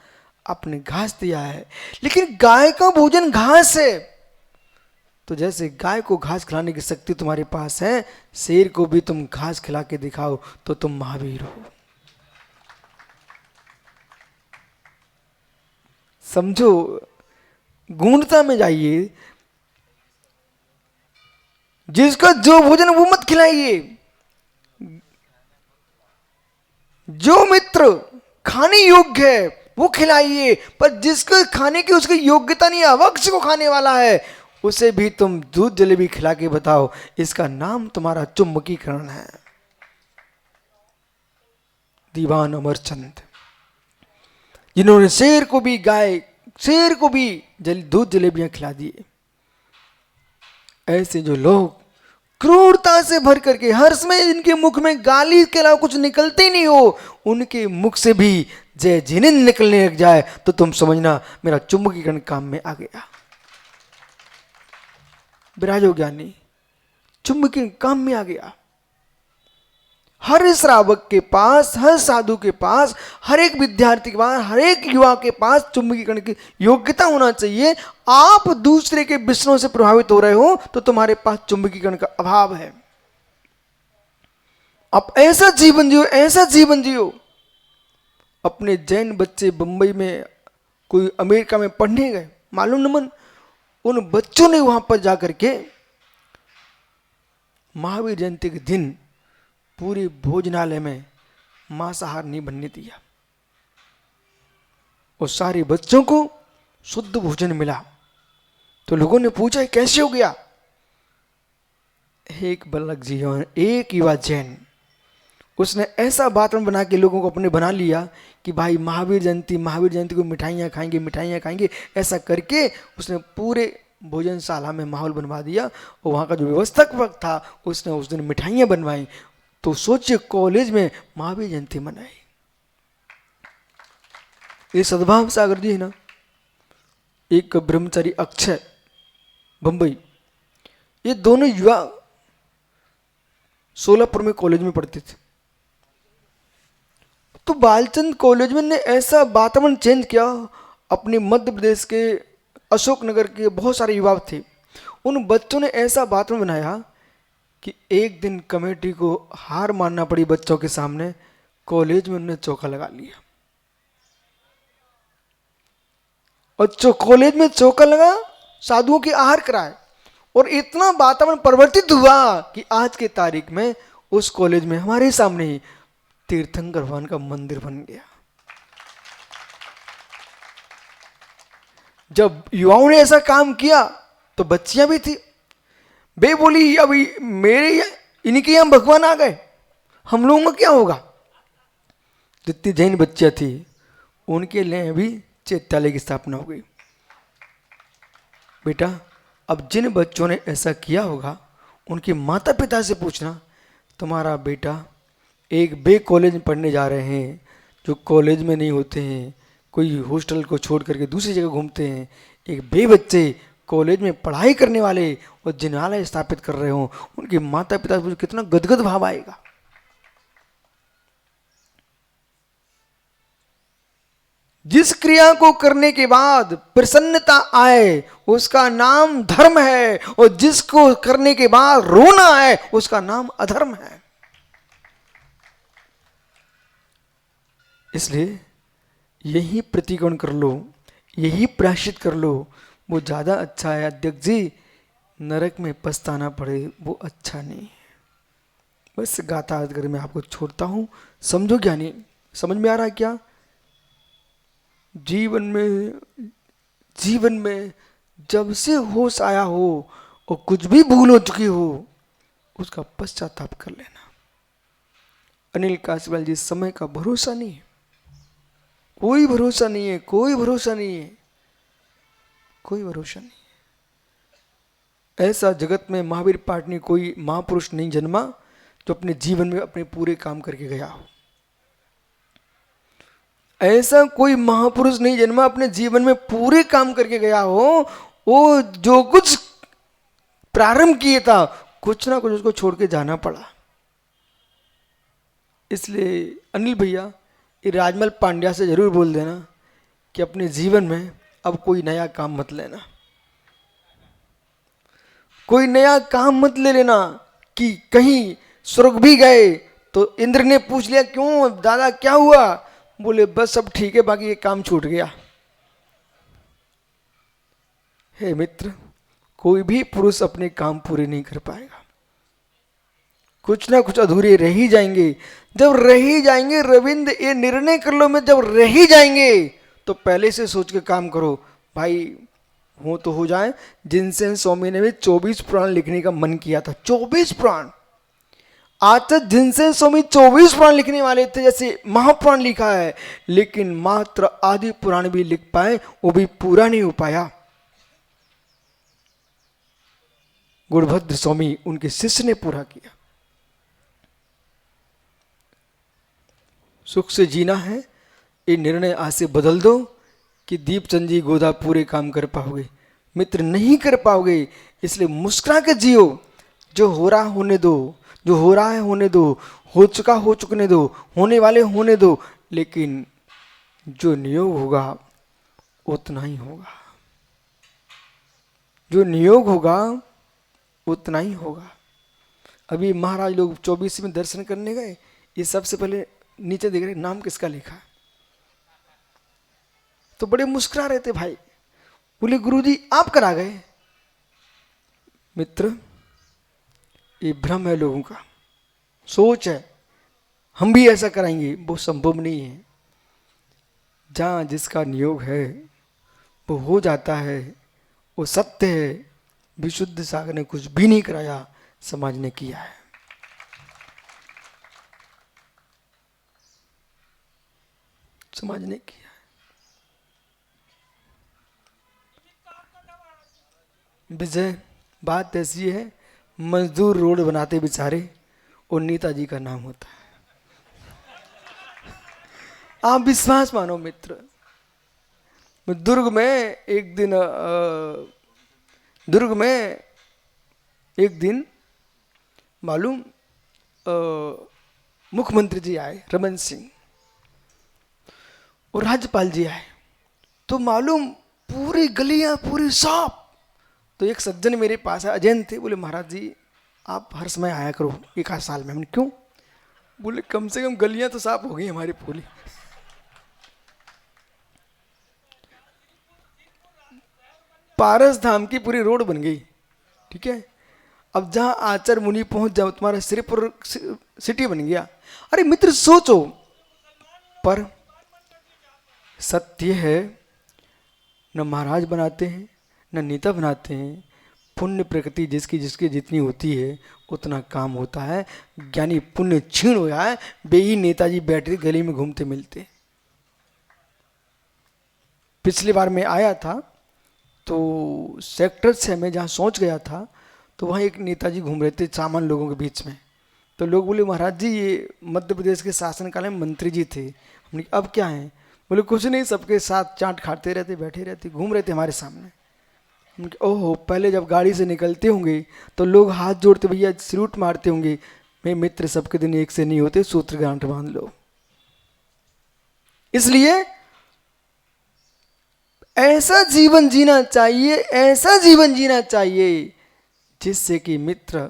आपने घास दिया है, लेकिन गाय का भोजन घास है, तो जैसे गाय को घास खिलाने की शक्ति तुम्हारे पास है, शेर को भी तुम घास खिला के दिखाओ तो तुम महावीर हो। समझो, गूढ़ता में जाइए। जिसका जो भोजन वो मत खिलाइए। जो मित्र खाने योग्य है वो खिलाइए, पर जिसको खाने की उसकी योग्यता नहीं है, अवक्ष को खाने वाला है, उसे भी तुम दूध जलेबी खिला के बताओ, इसका नाम तुम्हारा चुंबकीकरण है। दीवान अमरचंद, जिन्होंने शेर को भी दूध जलेबियां खिला दिए। ऐसे जो लोग क्रूरता से भर करके हर समय इनके मुख में गाली के अलावा कुछ निकलते नहीं हो, उनके मुख से भी जय जिनेंद्र निकलने लग जाए तो तुम समझना मेरा चुंबकीकरण काम में आ गया। विराजो ज्ञानी, चुंबकीकरण काम में आ गया। हर श्रावक के पास, हर साधु के पास, हर एक विद्यार्थी के पास, हर एक युवा के पास चुंबकीकरण की योग्यता होना चाहिए। आप दूसरे के विषयों से प्रभावित हो रहे हो तो तुम्हारे पास चुंबकीकरण का अभाव है। आप ऐसा जीवन जियो, ऐसा जीवन जियो। अपने जैन बच्चे बंबई में, कोई अमेरिका में पढ़ने गए, मालूम न मन, उन बच्चों ने वहां पर जाकर के महावीर जयंती के दिन पूरे भोजनालय में मांसाहार नहीं बनने दिया और सारे बच्चों को शुद्ध भोजन मिला। तो लोगों ने पूछा कैसे हो गया? एक बालक जीवन, एक युवा जैन, उसने ऐसा वातावरण बना के लोगों को अपने बना लिया कि भाई महावीर जयंती को मिठाइयाँ खाएंगे। ऐसा करके उसने पूरे भोजनशाला में माहौल बनवा दिया और वहाँ का जो व्यवस्थापक था उसने उस दिन मिठाइयाँ बनवाई। तो सोचिए कॉलेज में महावीर जयंती मनाई। ये सद्भाव सागर जी है ना, एक ब्रह्मचारी अक्षय बंबई, ये दोनों युवा सोलापुर में कॉलेज में पढ़ते थे। तो बालचंद कॉलेज में ने ऐसा वातावरण चेंज किया। अपने मध्य प्रदेश के अशोकनगर के बहुत सारे युवा थे, उन बच्चों ने ऐसा वातावरण बनाया कि एक दिन कमेटी को हार मानना पड़ी बच्चों के सामने। कॉलेज में उन्होंने चौका लगा लिया और कॉलेज में चौका लगा, साधुओं के आहार कराए और इतना वातावरण परिवर्तित हुआ कि आज के तारीख में उस कॉलेज में हमारे सामने ही तीर्थंकर भगवान का मंदिर बन गया। जब युवाओं ने ऐसा काम किया तो बच्चियां भी थी, बे बोली अभी मेरे इनके यहां भगवान आ गए, हम लोगों का क्या होगा? जितनी जैन बच्चियां थी उनके लिए भी चैत्यालय की स्थापना हो गई। बेटा, अब जिन बच्चों ने ऐसा किया होगा उनके माता पिता से पूछना, तुम्हारा बेटा एक बे कॉलेज में पढ़ने जा रहे हैं, जो कॉलेज में नहीं होते हैं, कोई हॉस्टल को छोड़ करके दूसरी जगह घूमते हैं, एक बे बच्चे कॉलेज में पढ़ाई करने वाले और जिनालय स्थापित कर रहे हो, उनके माता पिता को कितना गदगद भाव आएगा। जिस क्रिया को करने के बाद प्रसन्नता आए उसका नाम धर्म है, और जिसको करने के बाद रोना आए उसका नाम अधर्म है। इसलिए यही प्रतिकोण कर लो, यही प्रायश्चित कर लो, वो ज्यादा अच्छा है। अध्यक्ष जी, नरक में पछताना पड़े वो अच्छा नहीं है। बस गाथा कर मैं आपको छोड़ता हूं, समझो ज्ञानी। समझ में आ रहा है क्या? जीवन में जब से होश आया हो और कुछ भी भूल हो चुकी हो उसका पश्चाताप कर लेना। अनिल कासीवाल जी, समय का भरोसा नहीं है, कोई भरोसा नहीं है, कोई भरोसा नहीं है, कोई भरोसा नहीं है। ऐसा जगत में महावीर पाटनी कोई महापुरुष नहीं जन्मा जो अपने जीवन में अपने पूरे काम करके गया हो। ऐसा कोई महापुरुष नहीं जन्मा अपने जीवन में पूरे काम करके गया हो। वो जो कुछ प्रारंभ किए था कुछ ना कुछ उसको छोड़ के जाना पड़ा। इसलिए अनिल भैया, ये राजमल पांड्या से जरूर बोल देना कि अपने जीवन में अब कोई नया काम मत लेना, कोई नया काम मत ले लेना। कि कहीं स्वर्ग भी गए तो इंद्र ने पूछ लिया, क्यों दादा क्या हुआ? बोले बस सब ठीक है, बाकी ये काम छूट गया। हे मित्र, कोई भी पुरुष अपने काम पूरे नहीं कर पाएगा, कुछ ना कुछ अधूरे रह ही जाएंगे। जब रह ही जाएंगे रविंद्र, ये निर्णय कर लो, मैं जब रह ही जाएंगे तो पहले से सोच के काम करो भाई, हो तो हो जाए। जिनसेन स्वामी ने भी 24 पुराण लिखने का मन किया था, 24 पुराण। आज तक जिनसेन स्वामी 24 पुराण लिखने वाले थे, जैसे महापुराण लिखा है, लेकिन मात्र आदि पुराण भी लिख पाए, वो भी पूरा नहीं हो पाया। गुणभद्र स्वामी उनके शिष्य ने पूरा किया। सुख से जीना है, ये निर्णय आज से बदल दो कि दीपचंद जी गोदा पूरे काम कर पाओगे। मित्र नहीं कर पाओगे, इसलिए मुस्कुरा के जियो। जो हो रहा होने दो, जो हो रहा है होने दो, हो चुका हो चुकने दो, होने वाले होने दो, लेकिन जो नियोग होगा उतना ही होगा, जो नियोग होगा उतना ही होगा। अभी महाराज लोग 24 में दर्शन करने गए, ये सबसे पहले नीचे देख रहे नाम किसका लिखा, तो बड़े मुस्कुरा रहे थे भाई। बोले गुरुजी आप करा गए। मित्र, ये भ्रम है लोगों का, सोच है हम भी ऐसा कराएंगे, वो संभव नहीं है। जहां जिसका नियोग है वो हो जाता है, वो सत्य है। विशुद्ध सागर ने कुछ भी नहीं कराया, समाज ने किया है। समाज ने किया है। विजय, बात ऐसी है, मजदूर रोड बनाते बेचारे और नेताजी का नाम होता है। आप विश्वास मानो मित्र। दुर्ग में एक दिन मालूम मुख्यमंत्री जी आए, रमन सिंह, और राज्यपाल जी आए, तो मालूम पूरी गलियां पूरी साफ। तो एक सज्जन मेरे पास है, अजैन थे, बोले महाराज जी आप हर समय आया करो एक आध साल में। हमने क्यों? बोले कम से कम गलियां तो साफ हो गई हमारी पूरी। पारस धाम की पूरी रोड बन गई, ठीक है। अब जहां आचार्य मुनि पहुंच जाओ तुम्हारा श्रीपुर सिटी बन गया। अरे मित्र सोचो, पर सत्य है, न महाराज बनाते हैं न नेता बनाते हैं। पुण्य प्रकृति जिसकी जिसकी जितनी होती है उतना काम होता है। ज्ञानी पुण्य क्षीण हो जाए, बेही नेताजी बैठे गली में घूमते मिलते। पिछली बार मैं आया था तो सेक्टर 6 में जहाँ सोच गया था, तो वहाँ एक नेताजी घूम रहे थे सामान्य लोगों के बीच में। तो लोग बोले महाराज जी ये मध्य प्रदेश के शासनकाल में मंत्री जी थे। हमने अब क्या है? बोले कुछ नहीं, सबके साथ चाट खाते रहते, बैठे रहते, घूम रहे थे हमारे सामने। ओहो, पहले जब गाड़ी से निकलते होंगे तो लोग हाथ जोड़ते, भैया सल्यूट मारते होंगे। मेरे मित्र सबके दिन एक से नहीं होते, सूत्र गांठ बांध लो। इसलिए ऐसा जीवन जीना चाहिए, ऐसा जीवन जीना चाहिए जिससे कि मित्र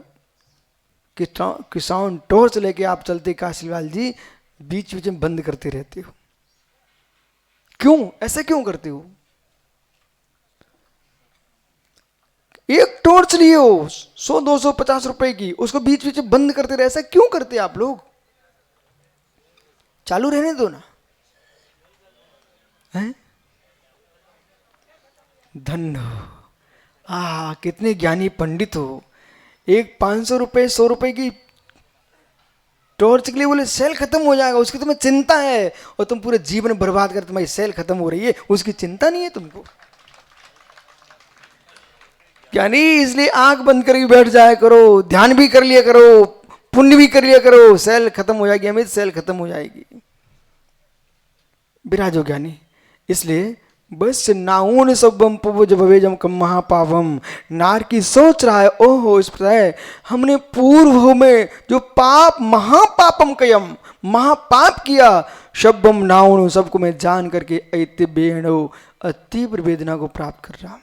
किसान टॉर्च लेके आप चलते काशीलाल जी, बीच बीच में बंद करते रहते हो। क्यों ऐसा क्यों करते हो? एक टॉर्च लिए हो 100 250 रुपए की, उसको बीच बीच में बंद करते रहे, ऐसा क्यों करते आप लोग? चालू रहने दो ना। हैं? धन्य हो, कितने ज्ञानी पंडित हो। एक 500 रुपए 100 रुपए की टॉर्च के लिए बोले सेल खत्म हो जाएगा, उसकी तुम्हें चिंता है, और तुम पूरे जीवन बर्बाद कर, तुम्हारी सेल खत्म हो रही है, उसकी चिंता नहीं है तुमको। यानी इसलिए आंख बंद करके बैठ जाया करो, ध्यान भी कर लिया करो, पुण्य भी कर लिया करो, सेल खत्म हो जाएगी, अमित सेल खत्म हो जाएगी। विराजो ज्ञानी। इसलिए बस नाउन सबम पुवज भवेजम कम महापावम, नार की सोच रहा है, ओहो इस प्रकार हमने पूर्व में जो पाप महापापम कयम, महापाप किया, शब्बम नाउन सबको मैं जान करके ऐति बेणो अतीव्र वेदना को प्राप्त कर रहा।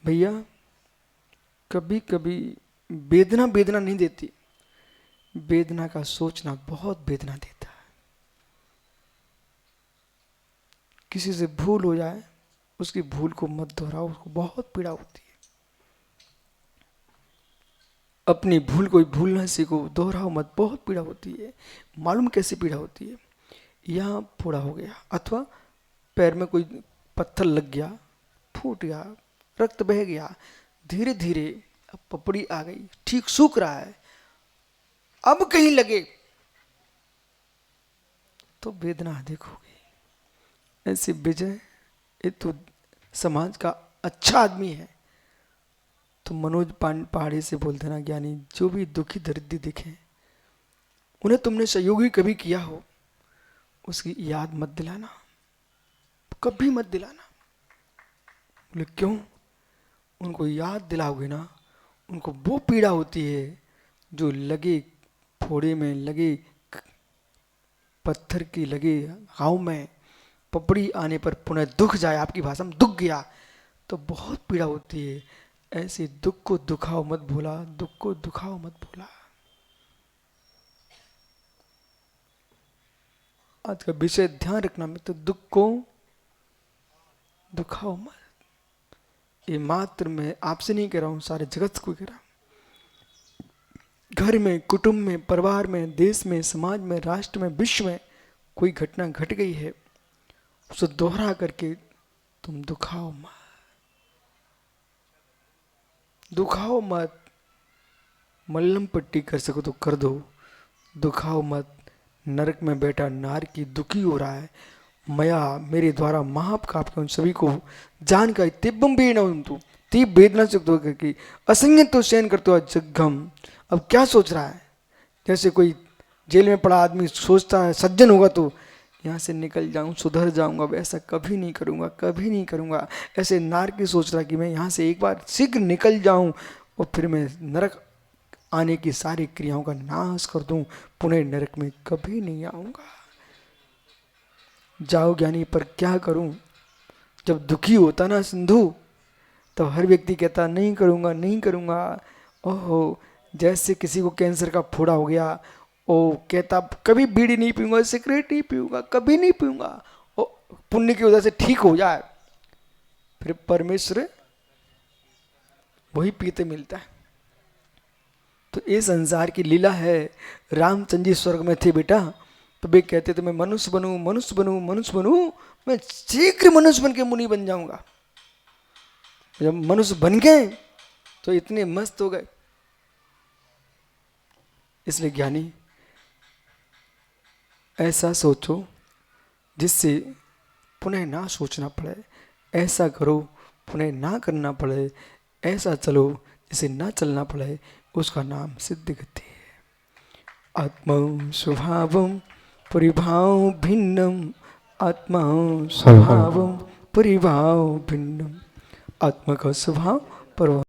भैया कभी कभी वेदना वेदना नहीं देती, वेदना का सोचना बहुत वेदना देता है। किसी से भूल हो जाए, उसकी भूल को मत दोहराओ, उसको बहुत पीड़ा होती है। अपनी भूल को भूलना सीखो, दोहराओ मत, बहुत पीड़ा होती है। मालूम कैसी पीड़ा होती है? यहाँ फोड़ा हो गया, अथवा पैर में कोई पत्थर लग गया, फूट गया, रक्त बह गया, धीरे धीरे अब पपड़ी आ गई, ठीक सूख रहा है, अब कहीं लगे तो वेदना अधिक होगी। ऐसे विजय, ये तो समाज का अच्छा आदमी है, तो मनोज पहाड़ी से बोलते ना, ज्ञानी जो भी दुखी दरिद्र दिखे, उन्हें तुमने सहयोग ही कभी किया हो, उसकी याद मत दिलाना, कभी मत दिलाना। बोले क्यों? उनको याद दिलाओगे ना, उनको वो पीड़ा होती है जो लगे फोड़े में, लगे पत्थर की लगे घाव में, पपड़ी आने पर पुनः दुख जाए, आपकी भाषा में दुख गया, तो बहुत पीड़ा होती है। ऐसे दुख को दुखाओ मत भूला, दुख को दुखाओ मत भूला। आज का विषय ध्यान रखना, मैं तो दुख को दुखाओ मत। ये मात्र मैं आपसे नहीं कह रहा हूं, सारे जगत को कह रहा हूं। घर में, कुटुंब में, परिवार में, देश में, समाज में, राष्ट्र में, विश्व में कोई घटना घट गई है, उसे दोहरा करके तुम दुखाओ मत, दुखाओ मत। मल्लम पट्टी कर सको तो कर दो, दुखाओ मत। नरक में बैठा नार की दुखी हो रहा है, मया मेरे द्वारा महापाप के उन सभी को जान कर तिब्बम भी न तू तीब वेदना से करके असंयत तो सहन करते हो जग्घम। अब क्या सोच रहा है? जैसे कोई जेल में पड़ा आदमी सोचता है सज्जन होगा तो यहाँ से निकल जाऊँ, सुधर जाऊँगा, ऐसा कभी नहीं करूँगा, कभी नहीं करूँगा। ऐसे नार की सोच रहा कि मैं यहाँ से एक बार शीघ्र निकल जाऊँ और फिर मैं नरक आने की सारी क्रियाओं का नाश कर दूँ, पुनः नरक में कभी नहीं आऊँगा। जाओ ज्ञानी, पर क्या करूँ? जब दुखी होता ना सिंधु, तो हर व्यक्ति कहता नहीं करूँगा, नहीं करूँगा। ओहो, जैसे किसी को कैंसर का फोड़ा हो गया, ओ कहता कभी बीड़ी नहीं पीऊंगा, सिगरेट नहीं पीऊंगा, कभी नहीं पीऊंगा, ओ पुण्य की वजह से ठीक हो जाए, फिर परमेश्वर वही पीते मिलता है। तो ये संसार की लीला है। रामचंद्र जी स्वर्ग में थे बेटा, तो वे कहते थे मैं मनुष्य बनूं, मनुष्य बनूं, मनुष्य बनूं, मैं शीघ्र मनुष्य बन के मुनि बन जाऊंगा। जब मनुष्य बन गए तो इतने मस्त हो गए। इसलिए ज्ञानी ऐसा सोचो जिससे पुनः ना सोचना पड़े, ऐसा करो पुनः ना करना पड़े, ऐसा चलो जिसे ना चलना पड़े, उसका नाम सिद्ध गति है। आत्मा स्वभावम परिभाव भिन्नम आत्मा स्वभाव परिभाव भिन्नम। आत्मा का स्वभाव पर